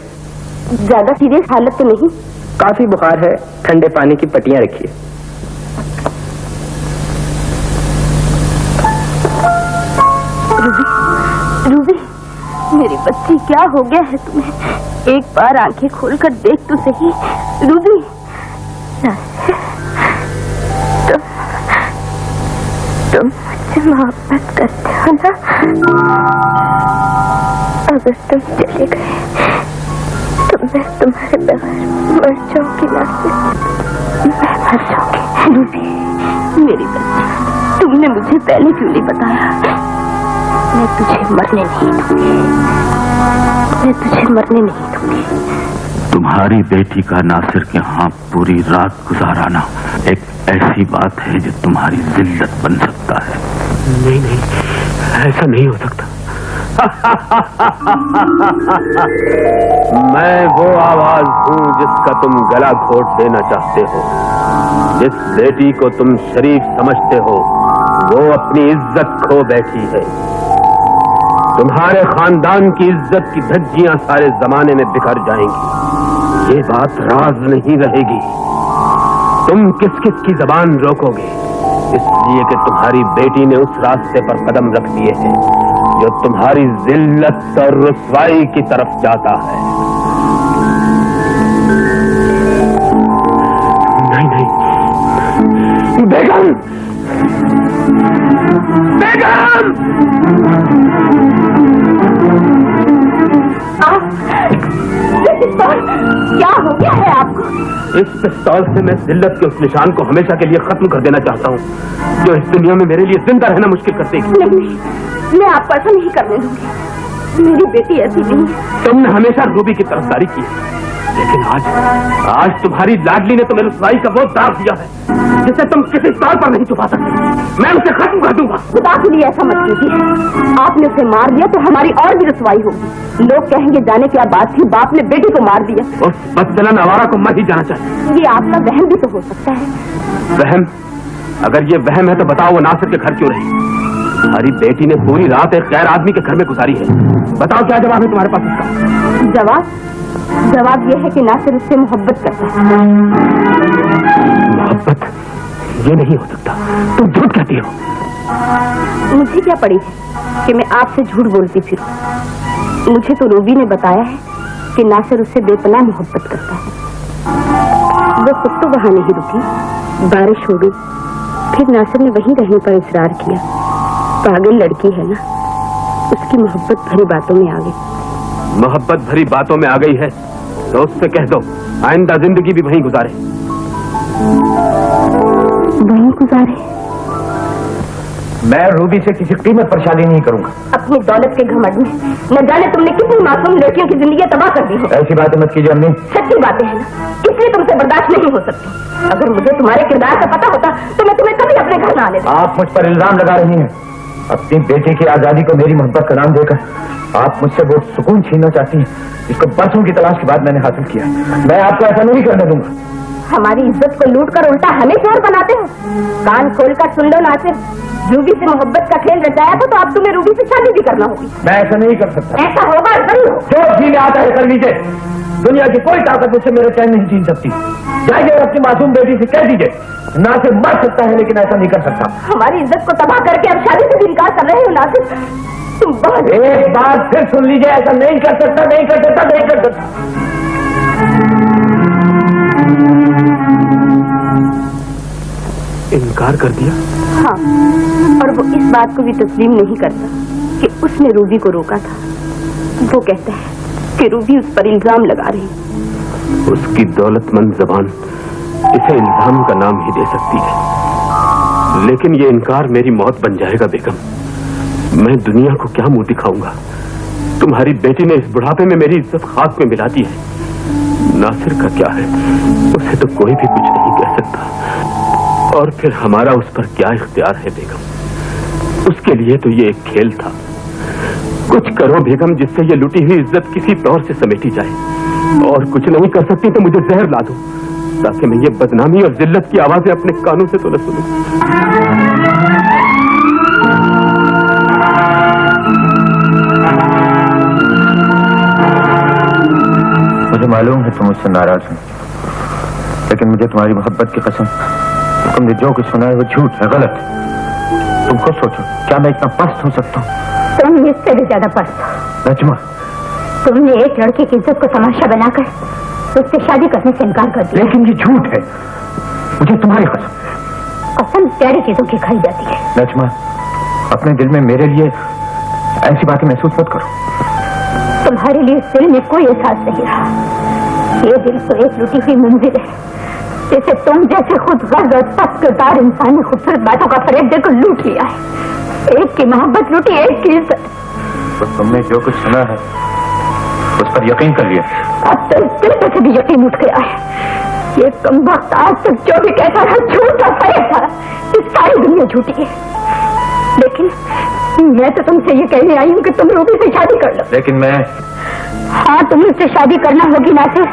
ज्यादा सीरियस हालत तो नहीं? काफी बुखार है, ठंडे पानी की पट्टियां रखिए। रूबी, मेरी बच्ची क्या हो गया है तुम्हें? एक बार आंखें खोलकर देख तो सही। रूबी, तुम मुझसे मोहब्बत करते हो ना? अगर तुम चले गए तो मैं तुम्हारे बगैर मर जाऊंगी ना। मैं मर जाऊंगी। रूबी, मेरी बच्ची, तुमने मुझे पहले क्यों नहीं बताया? मैं तुझे मरने नहीं दूंगी। मैं तुझे मरने नहीं दूंगी। तुम्हारी बेटी का नासिर के यहाँ पूरी रात गुजाराना एक ऐसी बात है जो तुम्हारी जिल्लत बन सकता है। नहीं नहीं, ऐसा नहीं हो सकता। मैं वो आवाज हूँ जिसका तुम गला घोट देना चाहते हो। जिस बेटी को तुम शरीफ समझते हो वो अपनी इज्जत खो बैठी है। तुम्हारे खानदान की इज्जत की धज्जियां सारे जमाने में बिखर जाएंगी। ये बात राज नहीं रहेगी। तुम किस किस की जबान रोकोगे? इसलिए कि तुम्हारी बेटी ने उस रास्ते पर कदम रख दिए हैं जो तुम्हारी जिल्लत और रुसवाई की तरफ जाता है। नहीं नहीं, बेगम, बेगम! क्या हो गया है आपको? इस पिस्तौल से मैं जिल्लत के उस निशान को हमेशा के लिए खत्म कर देना चाहता हूँ जो इस दुनिया में मेरे लिए जिंदा रहना मुश्किल कर देगी। नहीं, मैं आपको ऐसा नहीं करने दूंगी। मेरी बेटी ऐसी नहीं है। तुमने हमेशा रूबी की तरफदारी की है, लेकिन आज तुम्हारी लाडली ने तुम्हें रुसवाई का वो दाग दिया है जिसे तुम किसी तौर पर नहीं छुपा सकते। मैं उसे खत्म कर दूंगा। खुदा के लिए ऐसा मत कीजिए। आपने उसे मार दिया तो हमारी और भी रुसवाई होगी। लोग कहेंगे जाने क्या बात थी, बाप ने बेटी को मार दिया। उस बदचलन आवारा को मर ही जाना चाहिए। ये आपका वहम भी तो हो सकता है। वहम? अगर ये वहम है तो बताओ वो नासिर के घर क्यों रही? हमारी बेटी ने पूरी रात एक गैर आदमी के घर में गुजारी है। बताओ क्या जवाब है तुम्हारे पास इसका? जवाब? जवाब यह है कि नासिर उससे मोहब्बत करता है। मोहब्बत? ये नहीं हो सकता, तुम झूठ कहती हो। मुझे क्या पड़ी है कि मैं आपसे झूठ बोलती फिरूं? मुझे तो रूबी ने बताया है कि नासिर उससे बेपनाह मोहब्बत करता है। वो खुद तो वहां नहीं रुकी, बारिश हो गई, फिर नासिर ने वहीं रहने पर इसरार किया। पागल लड़की है ना, उसकी मोहब्बत भरी बातों में आ गई। मोहब्बत भरी बातों में आ गई है तो उससे कह दो आइंदा जिंदगी भी वहीं गुजारे। वहीं गुजारे? मैं रूबी से किसी कीमत पर शादी नहीं करूंगा। अपनी दौलत के घमंड में न जाने तुमने कितनी मासूम लड़कियों की जिंदगी तबाह कर दी हो। ऐसी बातें मत कीजिए अम्मी। सच्ची बातें हैं ना, इसलिए तुमसे बर्दाश्त नहीं हो सकती। अगर मुझे तुम्हारे किरदार का पता होता तो मैं तुम्हें कभी अपने घर न आने देती। आप मुझ पर इल्जाम लगा रही हैं। अपनी बेटी की आजादी को मेरी मोहब्बत का नाम देकर आप मुझसे वो सुकून छीनना चाहती हैं जिसको बरसों की तलाश के बाद मैंने हासिल किया। मैं आपको ऐसा नहीं करने दूंगा। हमारी इज्जत को लूट कर उल्टा हमें चोर बनाते हो। कान खोल कर सुन लो नासिर, रूबी से मोहब्बत का खेल रचाया था तो अब तुम्हें रूबी से शादी भी करना होगी। मैं ऐसा नहीं कर सकता। ऐसा होगा जरूर। जो जी में आता है कर लीजिए। दुनिया की कोई ताकत मुझसे मेरे चैन नहीं छीन सकती। जाइए अपनी मासूम बेटी से कह दीजिए नासिर मर सकता है लेकिन ऐसा नहीं कर सकता। हमारी इज्जत को तबाह करके अब शादी से भी इनकार कर रहे हो नासिर। तुम बहुत एक बात फिर सुन लीजिए, ऐसा नहीं कर सकता, नहीं कर सकता, नहीं कर सकता। इनकार कर दिया? हाँ, और वो इस बात को भी तस्लीम नहीं करता कि उसने रूबी को रोका था। वो कहता है कि रूबी उस पर इल्जाम लगा रही। उसकी दौलतमंद जबान इसे इल्जाम का नाम ही दे सकती है, लेकिन ये इनकार मेरी मौत बन जाएगा बेगम। मैं दुनिया को क्या मुंह दिखाऊंगा? तुम्हारी बेटी ने इस बुढ़ापे में मेरी इज्जत खाक में मिला दी है। नासिर का क्या है, उसे तो कोई भी कुछ नहीं कह सकता। और फिर हमारा उस पर क्या इख्तियार है बेगम? उसके लिए तो ये एक खेल था। कुछ करो बेगम जिससे ये लुटी हुई इज्जत किसी तौर से समेटी जाए। और कुछ नहीं कर सकती तो मुझे जहर ला दो ताकि मैं ये बदनामी और जिल्लत की आवाजें अपने कानों से तो न सुनूं। मुझे मालूम है तुम मुझसे नाराज हो, लेकिन मुझे तुम्हारी मोहब्बत की कसम, तुमने जो कुछ सुना है वो झूठ है, गलत। तुम खुद सोचो, क्या मैं इतना पस्त हो सकता हूँ? तुम इससे भी ज्यादा पस्त। नजमा, तुमने एक लड़के की इज्जत को तमाशा बनाकर उससे शादी करने से इनकार कर दिया। लेकिन ये झूठ है, मुझे तुम्हारी कसम। कसम प्यारी चीजों की खाई जाती है। नजमा, अपने दिल में मेरे लिए ऐसी बातें महसूस मत करो। तुम्हारे लिए इस दिल में कोई एहसास नहीं रहा। ये दिल तो एक लुटी हुई मंजिल है जिसे तुम जैसे खुद गर्ज और सख्त किरदार इंसान ने खूबसूरत बातों का फरेब देकर लूट लिया है। एक की मोहब्बत लूटी, एक की इज्जत। तो तुमने जो कुछ सुना है उस पर यकीन कर लिया। अब तो इस दिल पर से भी यकीन उठ गया है। ये कमबख्त आज तक जो भी कहता था झूठ का फरेब था, इस सारी दुनिया झूठी है। लेकिन मैं तो तुमसे ये कहने आई हूँ कि तुम रूबी से शादी कर लो। लेकिन मैं... हाँ, तुम उससे शादी करना होगी नासिर।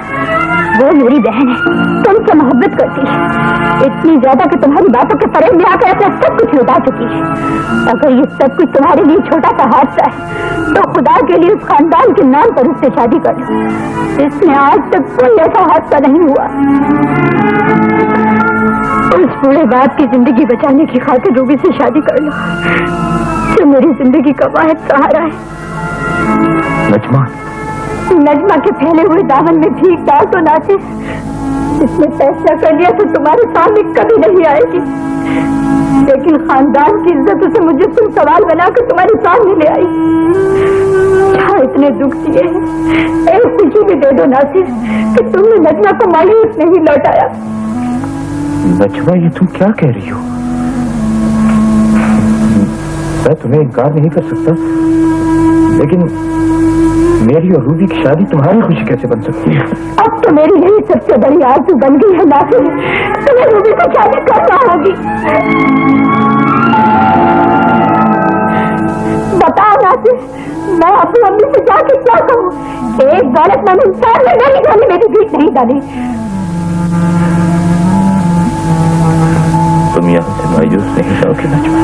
वो मेरी बहन है, तुमसे मोहब्बत करती है, इतनी ज्यादा कि तुम्हारी बातों के फरेब में आकर अपना सब कुछ लुटा चुकी है। अगर ये सब कुछ तुम्हारे लिए छोटा सा हादसा है तो खुदा के लिए उस खानदान के नाम पर उससे शादी कर लो। इसमें आज तक कोई ऐसा हादसा नहीं हुआ। उस बूढ़े बाप की जिंदगी बचाने की खातिर रूबी से शादी कर लो, जो मेरी जिंदगी का वाहिद सहारा है। नजमा, नजमा के फैले हुए दामन में भीख डाल तो नासिर। इसने फैसला कर लिया तो तुम्हारे सामने कभी नहीं आएगी, लेकिन खानदान की इज्जत उसे मुझे तुम सवाल बनाकर तुम्हारे सामने ले आई। क्या इतने दुख दिए हैं, एक खुशी भी दे दो नासिर कि तुमने नजमा को मायूस नहीं लौटाया। नजमा, ये तुम क्या कह रही हो? मैं तुम्हें इनकार नहीं कर सकता, लेकिन मेरी और रूबी की शादी तुम्हारी खुशी कैसे बन सकती है? अब तो मेरी यही सबसे बड़ी आरज़ू बन गई है नासिर, तुम्हें रूबी से शादी करना होगी। बताओ नासिर, मैं अपनी अम्मी से जाके क्या कहूँ? एक दौलतमंद इंसान ने मेरी घर में मेरी भीख नहीं डाली। तुम यहाँ से मायूस नहीं जाओगी नजमा।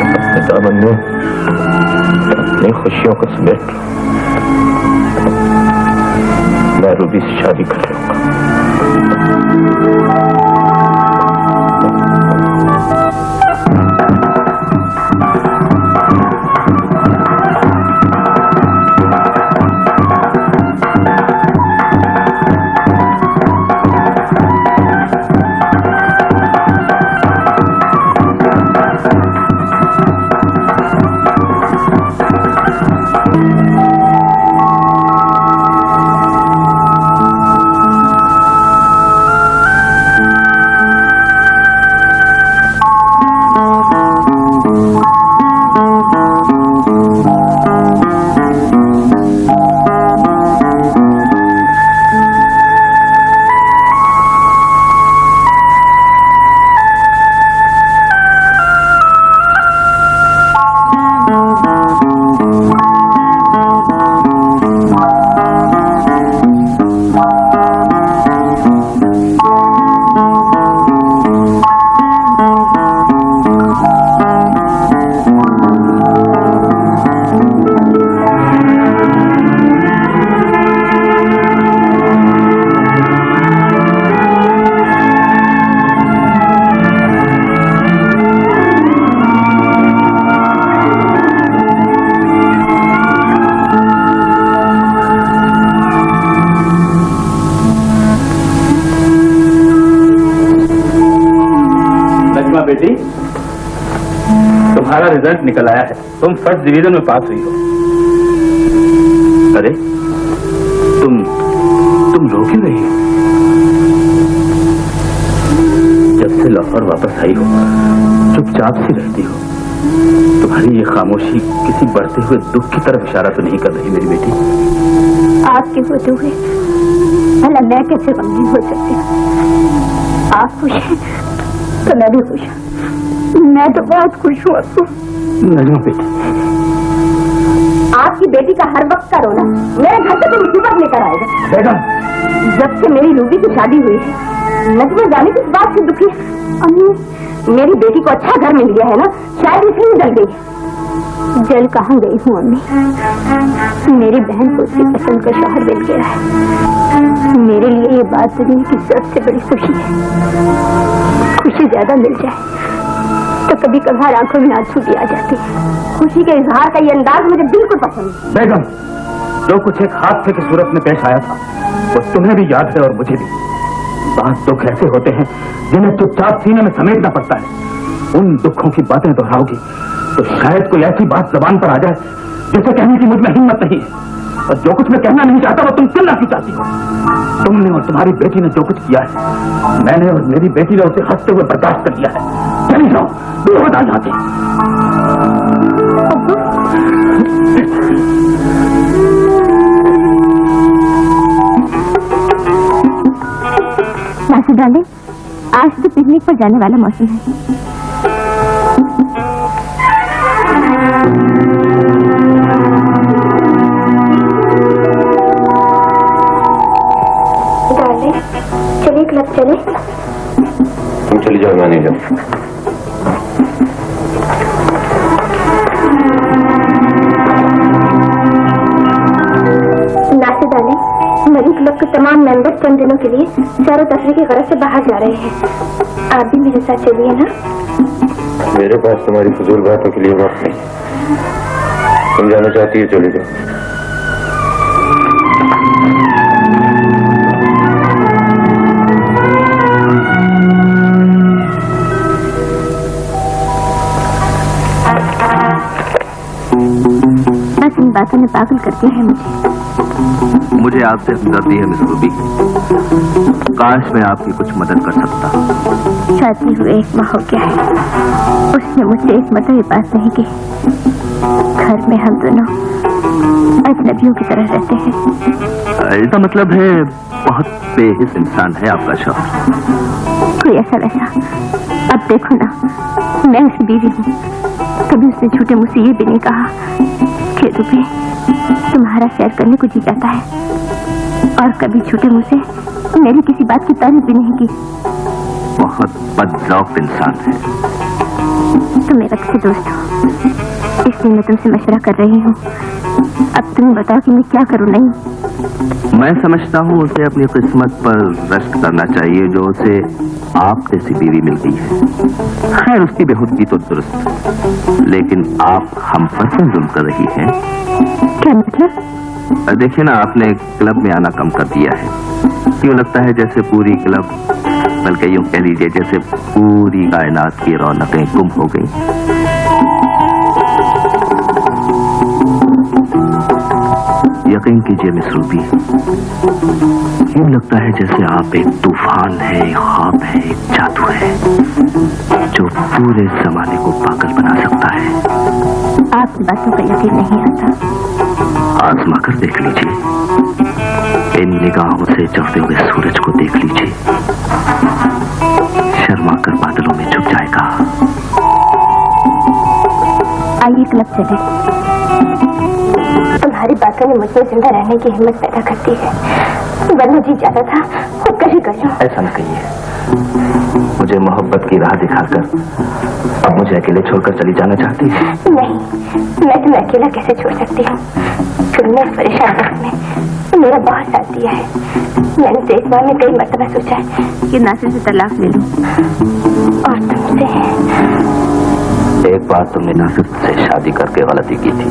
अपने दामन में अपनी खुशियों को समेट लो, मैं रूबी से शादी कर लूंगा। बेटी, तुम्हारा रिजल्ट निकल आया है, तुम फर्स्ट डिवीजन में पास हुई हो। अरे तुम रो क्यों रही हो? जब से लाहौर वापस आई हो चुपचाप सी रहती हो। तुम्हारी ये खामोशी किसी बढ़ते हुए दुख की तरफ इशारा तो नहीं कर रही मेरी बेटी? आपके होते हुए भला मैं कैसे गमगीन हो सकती हूँ? आप खुश हैं तो मैं भी खुश हूँ। मैं तो बहुत खुश हूँ आपको। नहीं बेटी, आपकी बेटी का हर वक्त का रोना मेरे घर पे तो मुसीबत लेकर आएगा। बेगम, जब से मेरी रूबी की शादी हुई है नजमा जाने किस बात से दुखी है। अम्मी, मेरी बेटी को अच्छा घर मिल गया है ना, शायद इसलिए जल गई। जल कहाँ गई हूँ अम्मी? मेरी बहन को उसकी पसंद का शौहर मिल गया है। मेरे लिए ये बात दुनिया की सबसे बड़ी खुशी है। खुशी ज्यादा मिल जाए तो कभी कभार आंखों में आंसू भी आ जाते हैं। खुशी के इजहार का ये अंदाज मुझे बिल्कुल पसंद है। बेगम, जो कुछ एक हादसे की सूरत में पेश आया था वो तुम्हें भी याद है और मुझे भी। बात दुख ऐसे होते हैं जिन्हें चुपचाप सीने में समेटना पड़ता है। उन दुखों की बातें दोहराओगी तो शायद कोई ऐसी बात जबान पर आ जाए जिसे कहने की मुझ में हिम्मत नहीं है। और जो कुछ मैं कहना नहीं चाहता वो तुम सुनना क्यों चाहती हो? तुमने और तुम्हारी बेटी ने जो कुछ किया है, मैंने और मेरी बेटी ने उसे हंसते हुए बर्दाश्त कर लिया है। चली जाओ, दूर हो जाओ यहाँ से। नासिर डार्लिंग, आज तो पिकनिक पर जाने वाला मौसम है। डार्लिंग, चलिए क्लब चले। तुम चली जाओ, मैं नहीं जाऊँ। नासिर डार्लिंग, मेरी क्लब के तमाम मेंबर चंद दिनों के लिए सैर और तफरीह की गरज से बाहर जा रहे हैं। आप भी मेरे साथ चलिए ना। मेरे पास तुम्हारी फजूल बातों के लिए वक्त नहीं। तुम जाना चाहती है, चली जाओ। बस इन बातों ने पागल कर दिया है मुझे। मुझे आपसे हमदर्दी है मिस रूबी। काश मैं आपकी कुछ मदद कर सकता। शादी हुए 1 माह हो गया है, उसने मुझसे एक मतलब बात नहीं की। घर में हम दोनों अजनबियों की तरह रहते हैं। इसका मतलब है बहुत बेहिस इंसान है आपका शौहर। कोई ऐसा वैसा। अब देखो ना, मैं उसकी बीवी हूँ। कभी उसने झूठे मुझसे ये भी नहीं कहा कि रूबी तुम्हारा सैर करने को जी जाता है, और कभी झूठे मुझसे मेरी किसी बात की तारीफ भी नहीं की। बहुत बदजौक इंसान है। तुम मेरा किसी दोस्त हो, इसलिए मैं तुमसे मशवरा कर रही हूँ। अब तुम बताओ कि मैं क्या करूँ। नहीं, मैं समझता हूँ उसे अपनी किस्मत पर रश्क करना चाहिए जो उसे आप जैसी बीवी मिल गई है। खैर उसकी बेहुदगी तो दुरुस्त, लेकिन आप हम पर जुल्म कर रही हैं। क्या मतलब? देखिए ना, आपने क्लब में आना कम कर दिया है। क्यों लगता है जैसे पूरी क्लब, बल्कि यूं कह लीजिए जैसे पूरी कायनात की रौनकें गुम हो गई। यकीन कीजिए मिस रूबी, यूं लगता है जैसे आप एक तूफान है, एक ख्वाब है, एक जादू है जो पूरे जमाने को पागल बना सकता है। आपकी बातों का यकीन नहीं आता। आजमा कर देख लीजिए, इन निगाहों से चढ़ते हुए सूरज को देख लीजिए, शर्मा कर बादलों में छुप जाएगा। आइए क्लब चले। तुम्हारी बातों ने मुझे जिंदा रहने की हिम्मत पैदा करती है, वरना जी चाहता था खुद कशी कर लूं। ऐसा न कहिए, मुझे मोहब्बत की राह दिखाकर अब मुझे अकेले छोड़कर चली जाना चाहती है? नहीं, मैं तुम्हें अकेला कैसे छोड़ सकती हूँ। तुमने इस परेशान वक्त में मेरा बहुत साथ दिया है। मैंने तो एक बार में कई मरतबा सोचा है कि नासिर से तलाक ले लूं, और तुमसे। एक बार तुमने नासिर से शादी करके गलती की थी,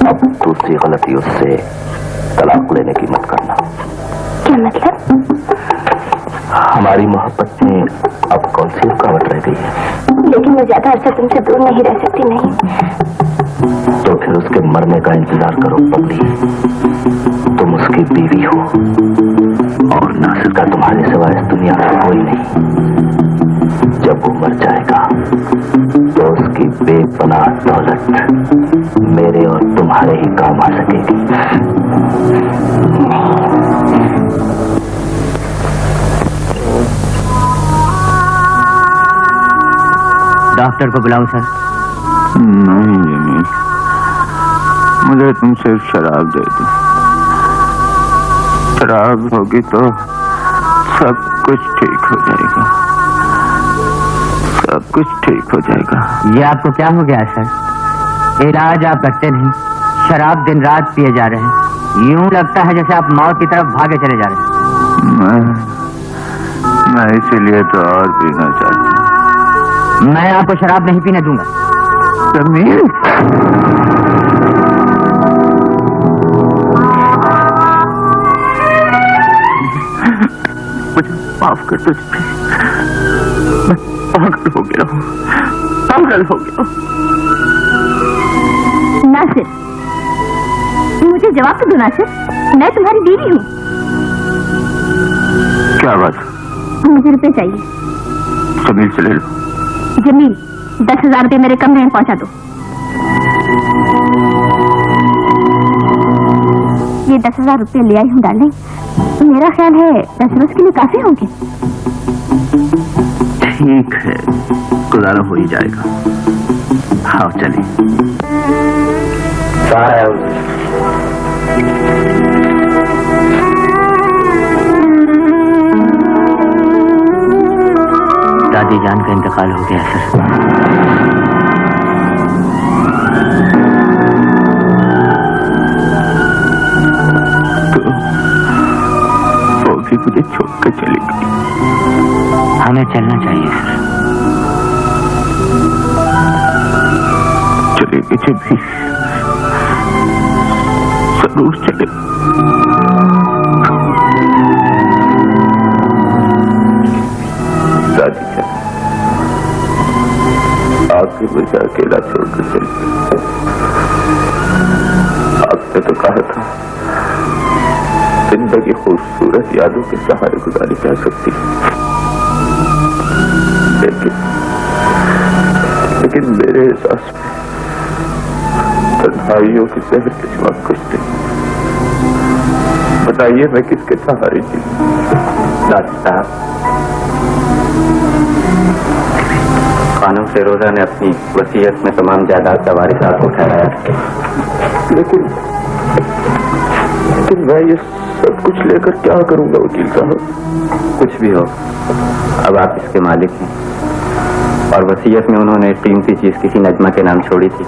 अब दूसरी गलती उससे तलाक लेने की मत करना। क्या मतलब? हमारी मोहब्बत में अब कौन सी रुकावट रह गई है? लेकिन मैं ज्यादा अर्सा तुमसे दूर नहीं रह सकती। नहीं तो फिर उसके मरने का इंतजार करो पगली। तुम उसकी बीवी हो और नासिर का तुम्हारे सिवा इस दुनिया में कोई नहीं। जब वो मर जाएगा तो उसकी बेपनाह दौलत मेरे और तुम्हारे ही काम आ सकेगी। डॉक्टर को बुलाऊं सर? नहीं जमील, मुझे तुम सिर्फ शराब दे दो। शराब होगी तो सब कुछ ठीक हो जाएगा, सब कुछ ठीक हो जाएगा। ये आपको क्या हो गया सर? इलाज आप करते नहीं, शराब दिन रात पिए जा रहे हैं। यूं लगता है जैसे आप मौत की तरफ भागे चले जा रहे हैं। मैं इसीलिए तो और पीना चाहता हूँ। मैं आपको शराब नहीं पीने दूंगा। जमील, मुझे माफ कर दो। मैं पागल हो गया हूँ, पागल हो गया हूँ। नासिर, मुझे जवाब तो दो नासिर, मैं तुम्हारी बीवी हूँ। क्या बात? मुझे रुपए चाहिए। जमील से ले लो। जमील, 10,000 रुपए मेरे कमरे में पहुंचा दो। ये 10,000 रुपए ले आई हूँ डार्लिंग। मेरा ख्याल है 10 रोज के लिए काफी होंगे। ठीक है, गुजारा हो ही जाएगा। हाँ चलिए। दादी जान का इंतकाल हो गया सर। तो वो भी मुझे छोड़कर चली गई। हमें चलना चाहिए सर। चलेंगे जब भी, जरूर चले। दादी जान, आपकी मुझे अकेला छोड़कर चली। आपने तो कहा था जिंदगी खूबसूरत यादों के सहारे गुजारी जा सकती है, लेकिन मेरे एहसास में तन्हाइयों के जहर के सिवा कुछ नहीं। बताइए मैं किसके सहारे जी? डॉक्टर साहब, कानून फिरोजा ने अपनी वसीयत में तमाम जायदाद का वारिसात को ठहराया, लेकिन मैं ये सब कुछ लेकर क्या करूंगा वकील साहब? कुछ भी हो, अब आप इसके मालिक हैं। और वसीयत में उन्होंने एक कीमती चीज किसी नजमा के नाम छोड़ी थी,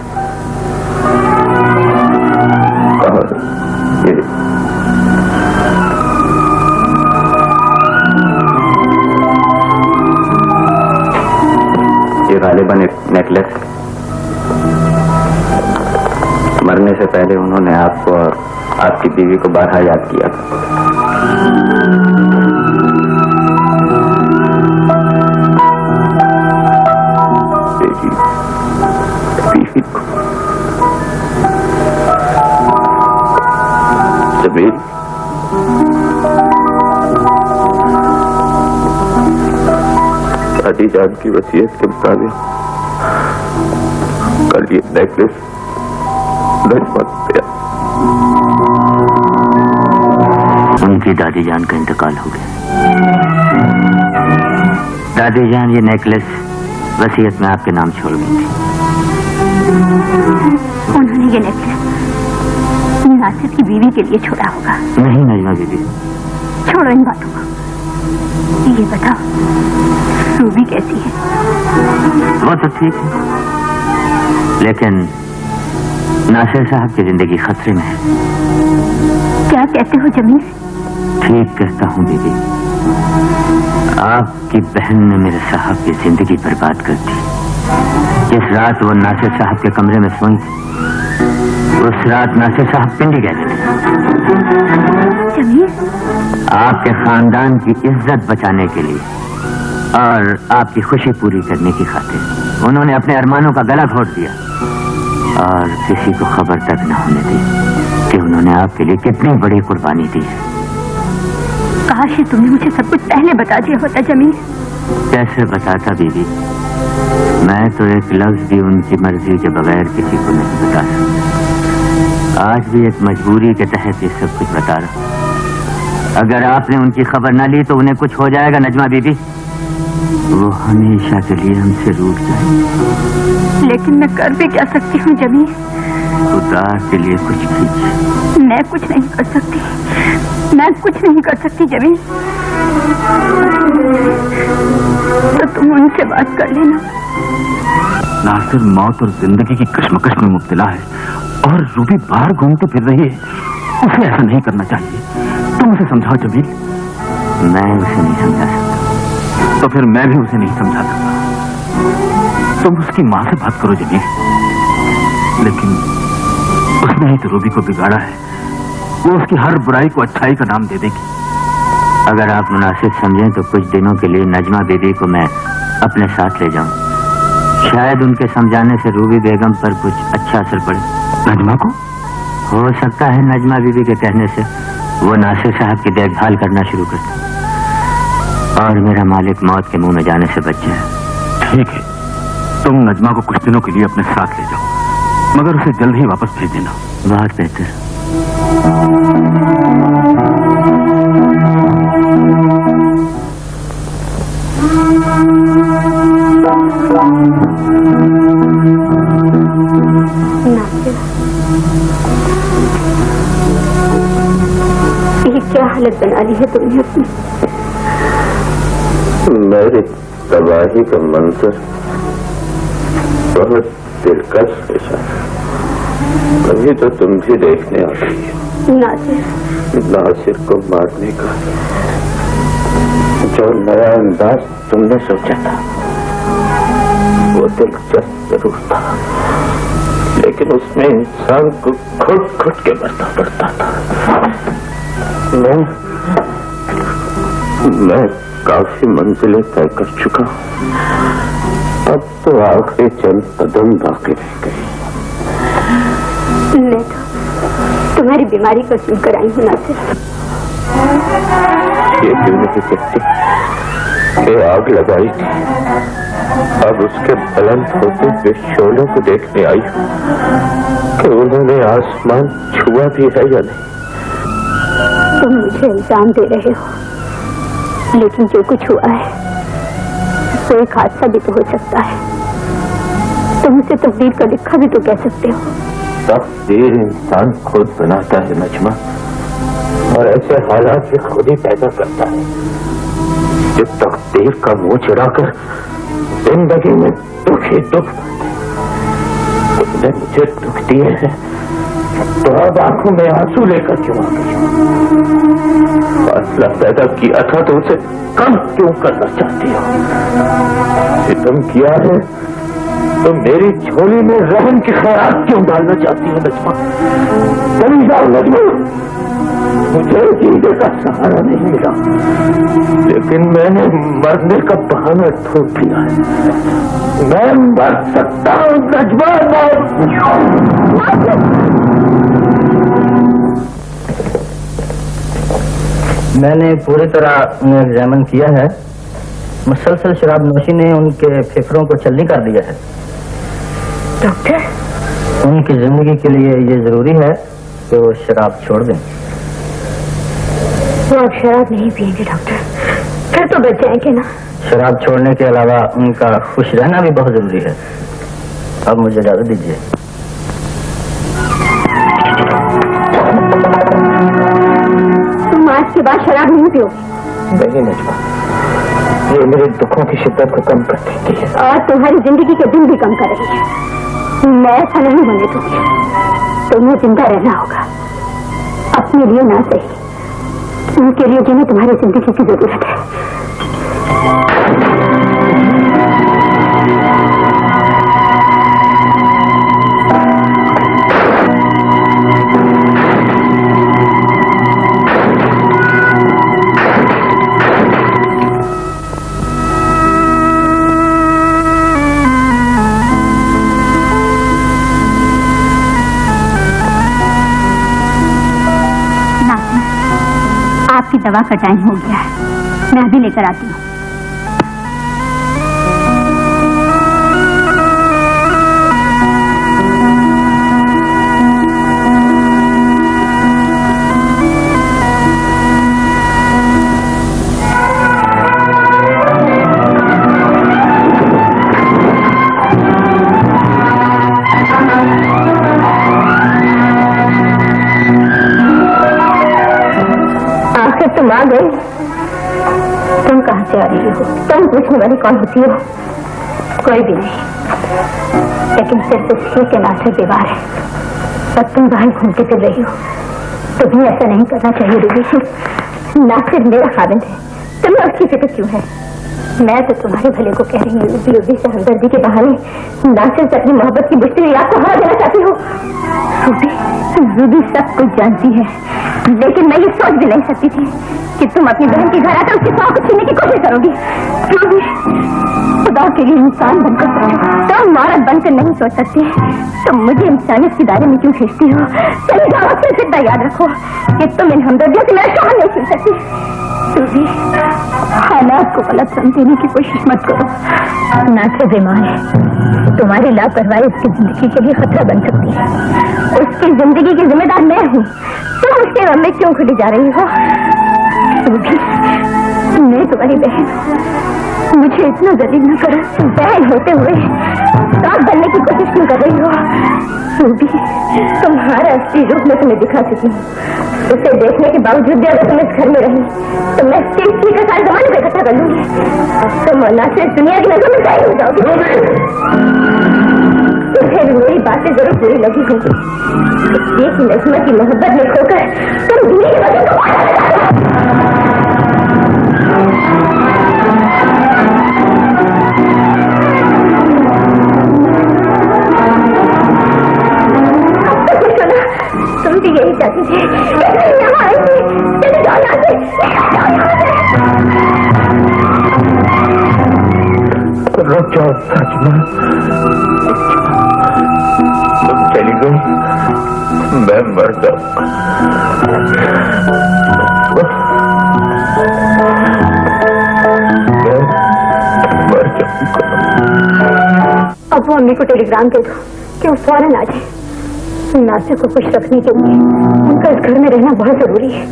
मरने से पहले उन्होंने आपको और आपकी बीवी को बारहा याद किया था। बीवी को जमीन दादी जान की वसीयत के मुताबिक कल ये नेकलेस नजमा दिया। उनकी दादी जान का इंतकाल हो गया। दादी जान ये नेकलेस वसीयत में आपके नाम छोड़ गई थी। उन्होंने ये नेकलेस नासिर की बीवी के लिए छोड़ा होगा। नहीं नजमा बीबी, छोड़ो इन बातों को, ये बताओ रूबी कैसी है? वो तो ठीक है, लेकिन नासिर साहब की जिंदगी खतरे में है। क्या कहते हो जमील? ठीक कहता हूँ बीबी, आपकी बहन ने मेरे साहब की जिंदगी बर्बाद कर दी। जिस रात वो नासिर साहब के कमरे में सोई थी, उस रात नासिर साहब पिंडी गए थे। जमील, आपके खानदान की इज्जत बचाने के लिए और आपकी खुशी पूरी करने की खातिर उन्होंने अपने अरमानों का गला घोट दिया और किसी को खबर तक न होने दी कि उन्होंने आपके लिए कितनी बड़ी कुर्बानी दी है। काश तुमने मुझे सब कुछ पहले बता दिया होता जमील। कैसे बताता बीबी, मैं तो एक लफ्ज भी उनकी मर्जी के बगैर किसी को नहीं बता सकता। आज भी एक मजबूरी के तहत ये सब कुछ बता रहा। अगर आपने उनकी खबर न ली तो उन्हें कुछ हो जाएगा नजमा बीबी, वो हमेशा के लिए हमसे रूठ जाएगी। लेकिन मैं कर भी क्या सकती हूँ जमील? खुदा के लिए कुछ कीजिए। मैं कुछ नहीं कर सकती, मैं कुछ नहीं कर सकती जमील। तो तुम उनसे बात कर लेना। नासिर मौत और जिंदगी की कश्मकश में मुब्तला है और रूबी बाहर घूमते फिर रही है। उसे ऐसा नहीं करना चाहिए। तुम उसे समझाओ जमील। मैं उसे नहीं समझा सकता। तो फिर मैं भी उसे नहीं समझा सकता। तुम उसकी माँ से बात करो जमील। लेकिन उसने ही तो रूबी को बिगाड़ा है। वो उसकी हर बुराई को अच्छाई का नाम दे देगी। अगर आप मुनासिब समझें तो कुछ दिनों के लिए नजमा बीबी को मैं अपने साथ ले जाऊं। शायद उनके समझाने से रूबी बेगम पर कुछ अच्छा असर पड़े। नजमा को? हो सकता है नजमा बीबी के कहने से वो नासिर साहब की देखभाल करना शुरू कर दे और मेरा मालिक मौत के मुंह में जाने से बच जाए। ठीक है, तुम नजमा को कुछ दिनों के लिए अपने साथ ले जाओ, मगर उसे जल्द ही वापस भेज देना। बहुत बेहतर। ये क्या हालत बना ली है तुमने अपनी? मेरी तबाही का मंजर बहुत दिलकश है। कभी तो तुम भी देखने आ गई हो। नासिर को मारने का जो नया अंदाज तुमने सोचा था वो दिलचस्प जरूर था, लेकिन उसमें इंसान को घुट घुट के मरना पड़ता था। मैं काफी मंजिलें तय कर चुका हूँ। अब तो आखिरी चंद कदम बाकी रह गए। मैं तो तुम्हारी बीमारी को सुनकर आई हूँ नासिर। ये क्यों नहीं कहते कि आग लगाई थी, अब उसके बुलंद होते हुए शोलों को देखने आई हूँ कि उन्होंने आसमान छुआ भी है या नहीं। तुम मुझे इल्जाम दे रहे हो, लेकिन जो कुछ हुआ है वो एक हादसा भी तो हो सकता है। तुम उसे तकदीर का लिखा भी तो कह सकते हो। तकदीर इंसान खुद बनाता है नजमा, और ऐसे हालात भी खुद ही पैदा करता है जो तकदीर का मुंह चढ़ाकर जिंदगी में दुख ही दुख। तुमने मुझे दुख दिए हैं तो अब आंखों में आंसू लेकर क्यों आ गई? फासला पैदा किया था तो उसे कम क्यों करना चाहती हो? सितम किया है तो मेरी झोली में रहम की खैरात क्यों डालना चाहती है नजमा? चली जाओ नजमा, मुझे जीने का सहारा नहीं मिला, लेकिन मैंने मरने का बहाना ढूंढ लिया है। मैं मर सकता हूँ नजमा, मैंने पूरी तरह उन्हें एग्जामिन किया है। मुसलसल शराब नोशी ने उनके फेफड़ों को छलनी कर दिया है। डॉक्टर, उनकी जिंदगी के लिए ये जरूरी है कि वो शराब छोड़ दें। वो अब शराब नहीं पिएंगे डॉक्टर, फिर तो बच जाएंगे ना। शराब छोड़ने के अलावा उनका खुश रहना भी बहुत जरूरी है। अब मुझे इजाजत दीजिए। तुम आज के बाद शराब नहीं पियोगे? नहीं नजमा, ये मेरे दुखों की शिद्दत को कम कर देती है और तुम्हारी जिंदगी के दिन भी कम कर रही है। मैं ऐसा नहीं होने दूंगी। तुम्हें जिंदा रहना होगा, अपने लिए ना सही, उनके लिए जिन्हें तुम्हारी जिंदगी की जरूरत है। आपकी दवा का टाइम हो गया है, मैं अभी लेकर आती हूँ। तुम आ गई। तुम कहाँ से आ रही हो? तुम पूछने वाली कौन होती हो? कोई भी नहीं, लेकिन सिर्फ इसी के नाते दीवार है। तब तुम बाहर घूमते फिर रही हो। तुम्हें ऐसा नहीं करना चाहिए रूबी। नासिर मेरा खाविंद है, तुम्हें उसकी फिक्र क्यों है? मैं तो तुम्हारे भले को कह रही हूँ। रूबी से हमदर्दी के बहाने नासिर से अपनी मोहब्बत की बुझती हुई आपको हरा देना चाहती हो। रूबी सब कुछ जानती है, लेकिन मैं ये सोच भी नहीं सकती थी कि तुम अपनी बहन के घर आकर उसकी पाँव को छीनने की कोशिश करोगी। रूबी, खुदा के लिए इंसान बनकर सोचो, तुम औरत बनकर नहीं सोच सकती। तुम मुझे इंसानियत के दायरे में क्यों खींचती हो? चली जाओ, सिर्फ इतना याद रखो कि तुम इन हमदर्दियों से मेरा शौहर नहीं छीन सकती। रूबी, हालात को गलत समझने की कोशिश मत करो। नासिर बीमार है, तुम्हारी लापरवाही उसकी जिंदगी के लिए खतरा बन सकती है। उसकी जिंदगी की जिम्मेदार मैं हूँ, तुम उसके गम में क्यों खुली जा रही हो? रूबी, मैं तुम्हारी बहन हूँ, मुझे इतना जलील न करो। बहन होते हुए साथ बनने की कोशिश क्यों कर रही हो? रूबी, तुम्हारा असली रूप में तुम्हें दिखा चुकी हूँ। उसे देखने के बावजूद भी अगर तुम इस घर में रही तो मैं सिर्फ का सारे जमाने को इकट्ठा कर लूंगी। तुम नासिर दुनिया की नजर में जाहिर हो जाओगी। फिर मेरी बातें जरूर बुरी लगी होगी, इसलिए कि नज़्मा की मोहब्बत में खोकर तुम दुनिया की वजह तुम भी यही चाहती थी। यहाँ आई थी, चले जाओ यहाँ से, रुक जाओ नजमा, तुम चली गई, मैं मर जाऊंगा। अब वो अम्मी को टेलीग्राम दे दो कि वो फौरन आ जाए। नासिर को खुश रखने के लिए उनका इस घर में रहना बहुत जरूरी है,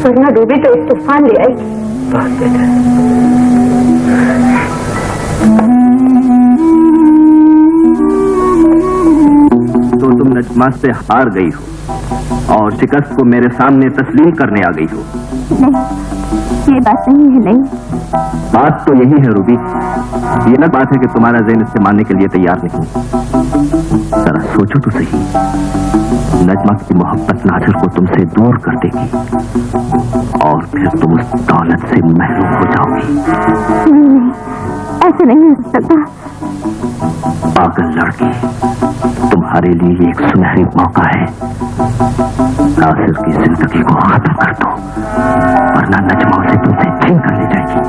वरना रूबी तो इस तूफान ले आएगी। बहुत बेहतर। तो तुम नजमा से हार गई हो और शिकस्त को मेरे सामने तस्लीम करने आ गई हो। नहीं, ये बात नहीं है। नहीं, बात तो यही है रूबी, ये ना बात है कि तुम्हारा ज़हन इससे मानने के लिए तैयार नहीं। जरा सोचो तो सही, नजमा की मोहब्बत नासिर को तुमसे दूर कर देगी और फिर तुम उस दौलत से महरूम हो जाओगी। नहीं, ऐसे नहीं हो सकता। पागल लड़की, तुम्हारे लिए एक सुनहरी मौका है। नासिर की जिंदगी को खत्म कर दो, वरना नजमा उसे तुमसे छीन कर ले जाएगी।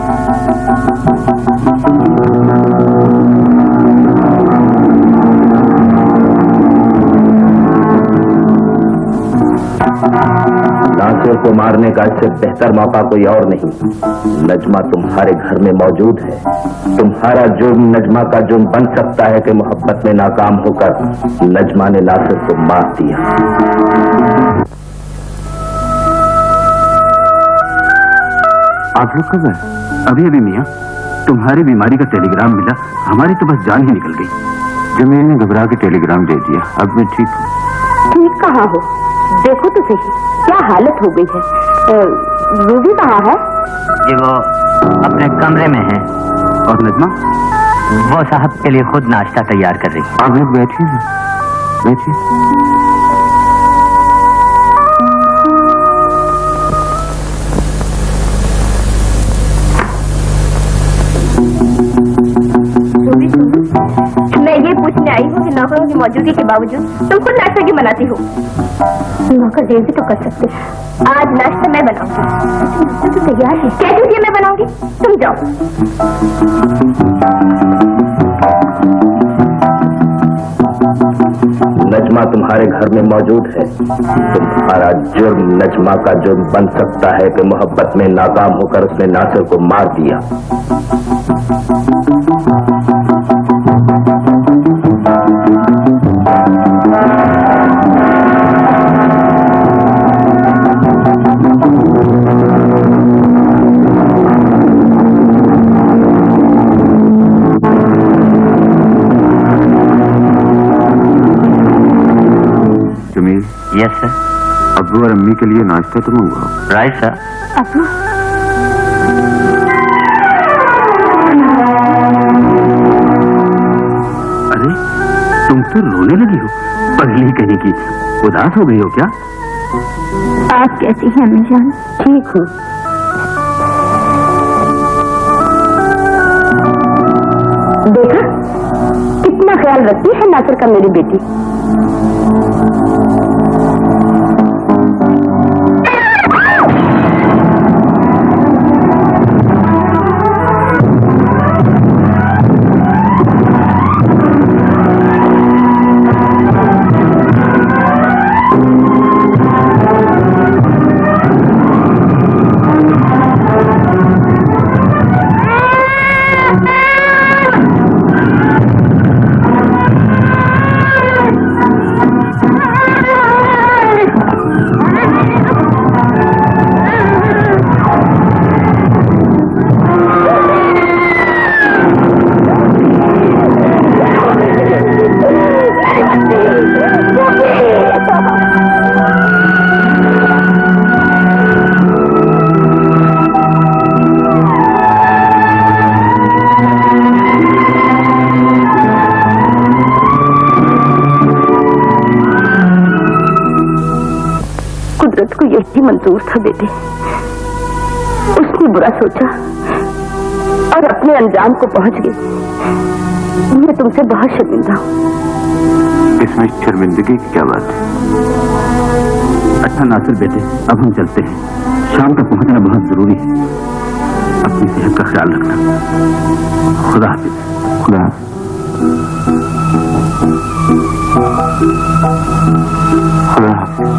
नासिर को मारने का इससे बेहतर मौका कोई और नहीं। नजमा तुम्हारे घर में मौजूद है। तुम्हारा जुर्म नजमा का जुर्म बन सकता है कि मोहब्बत में नाकाम होकर नजमा ने नासिर को मार दिया। आप लोग कब आए? अभी अभी मियाँ, तुम्हारी बीमारी का टेलीग्राम मिला, हमारी तो बस जान ही निकल गई। जमीन ने घबरा के टेलीग्राम दे दिया, अब मैं ठीक हूँ। ठीक कहाँ हो? देखो तो सही क्या हालत हो गई है। रूबी कहाँ है? जी वो अपने कमरे में है। और नजमा? वो साहब के लिए खुद नाश्ता तैयार कर रही है। आप लोग बैठिए ना, बैठिए। मैं ये पूछने आई हूँ कि नौकरों की मौजूदगी के बावजूद तुम खुद नाश्ता क्यों बनाती हो? नौकर देर भी तो कर सकते। आज नाश्ता मैं बनाऊंगी। नाश्ता तो तैयार है। कैसे ये मैं बनाऊंगी? तुम जाओ। नजमा तुम्हारे घर में मौजूद है। तुम्हारा जुर्म नजमा का जुर्म बन सकता है कि मोहब्बत में नाकाम होकर उसने नासिर को मार दिया। Yes sir. अब्बू और अम्मी के लिए नाश्ता तो मंगवाओ। Right sir. अब्बू अरे तुम तो रोने लगी हो, पगली कहीं की। उदास हो गई हो क्या? आप कैसी हैं अम्मी जान? ठीक हूँ। देखा कितना ख्याल रखती है नासिर का मेरी बेटी। कुदरत को यही मंजूर था बेटे। उसने बुरा सोचा और अपने अंजाम को पहुंच गई। मैं तुमसे बहुत शर्मिंदा हूँ। इसमें शर्मिंदगी की क्या बात है? अच्छा नासिर बेटे, अब हम चलते हैं। शाम तक पहुंचना बहुत जरूरी है। अपनी सेहत का ख्याल रखना। खुदा हाफिज। खुदा हाफिज। खुदा हाफिज।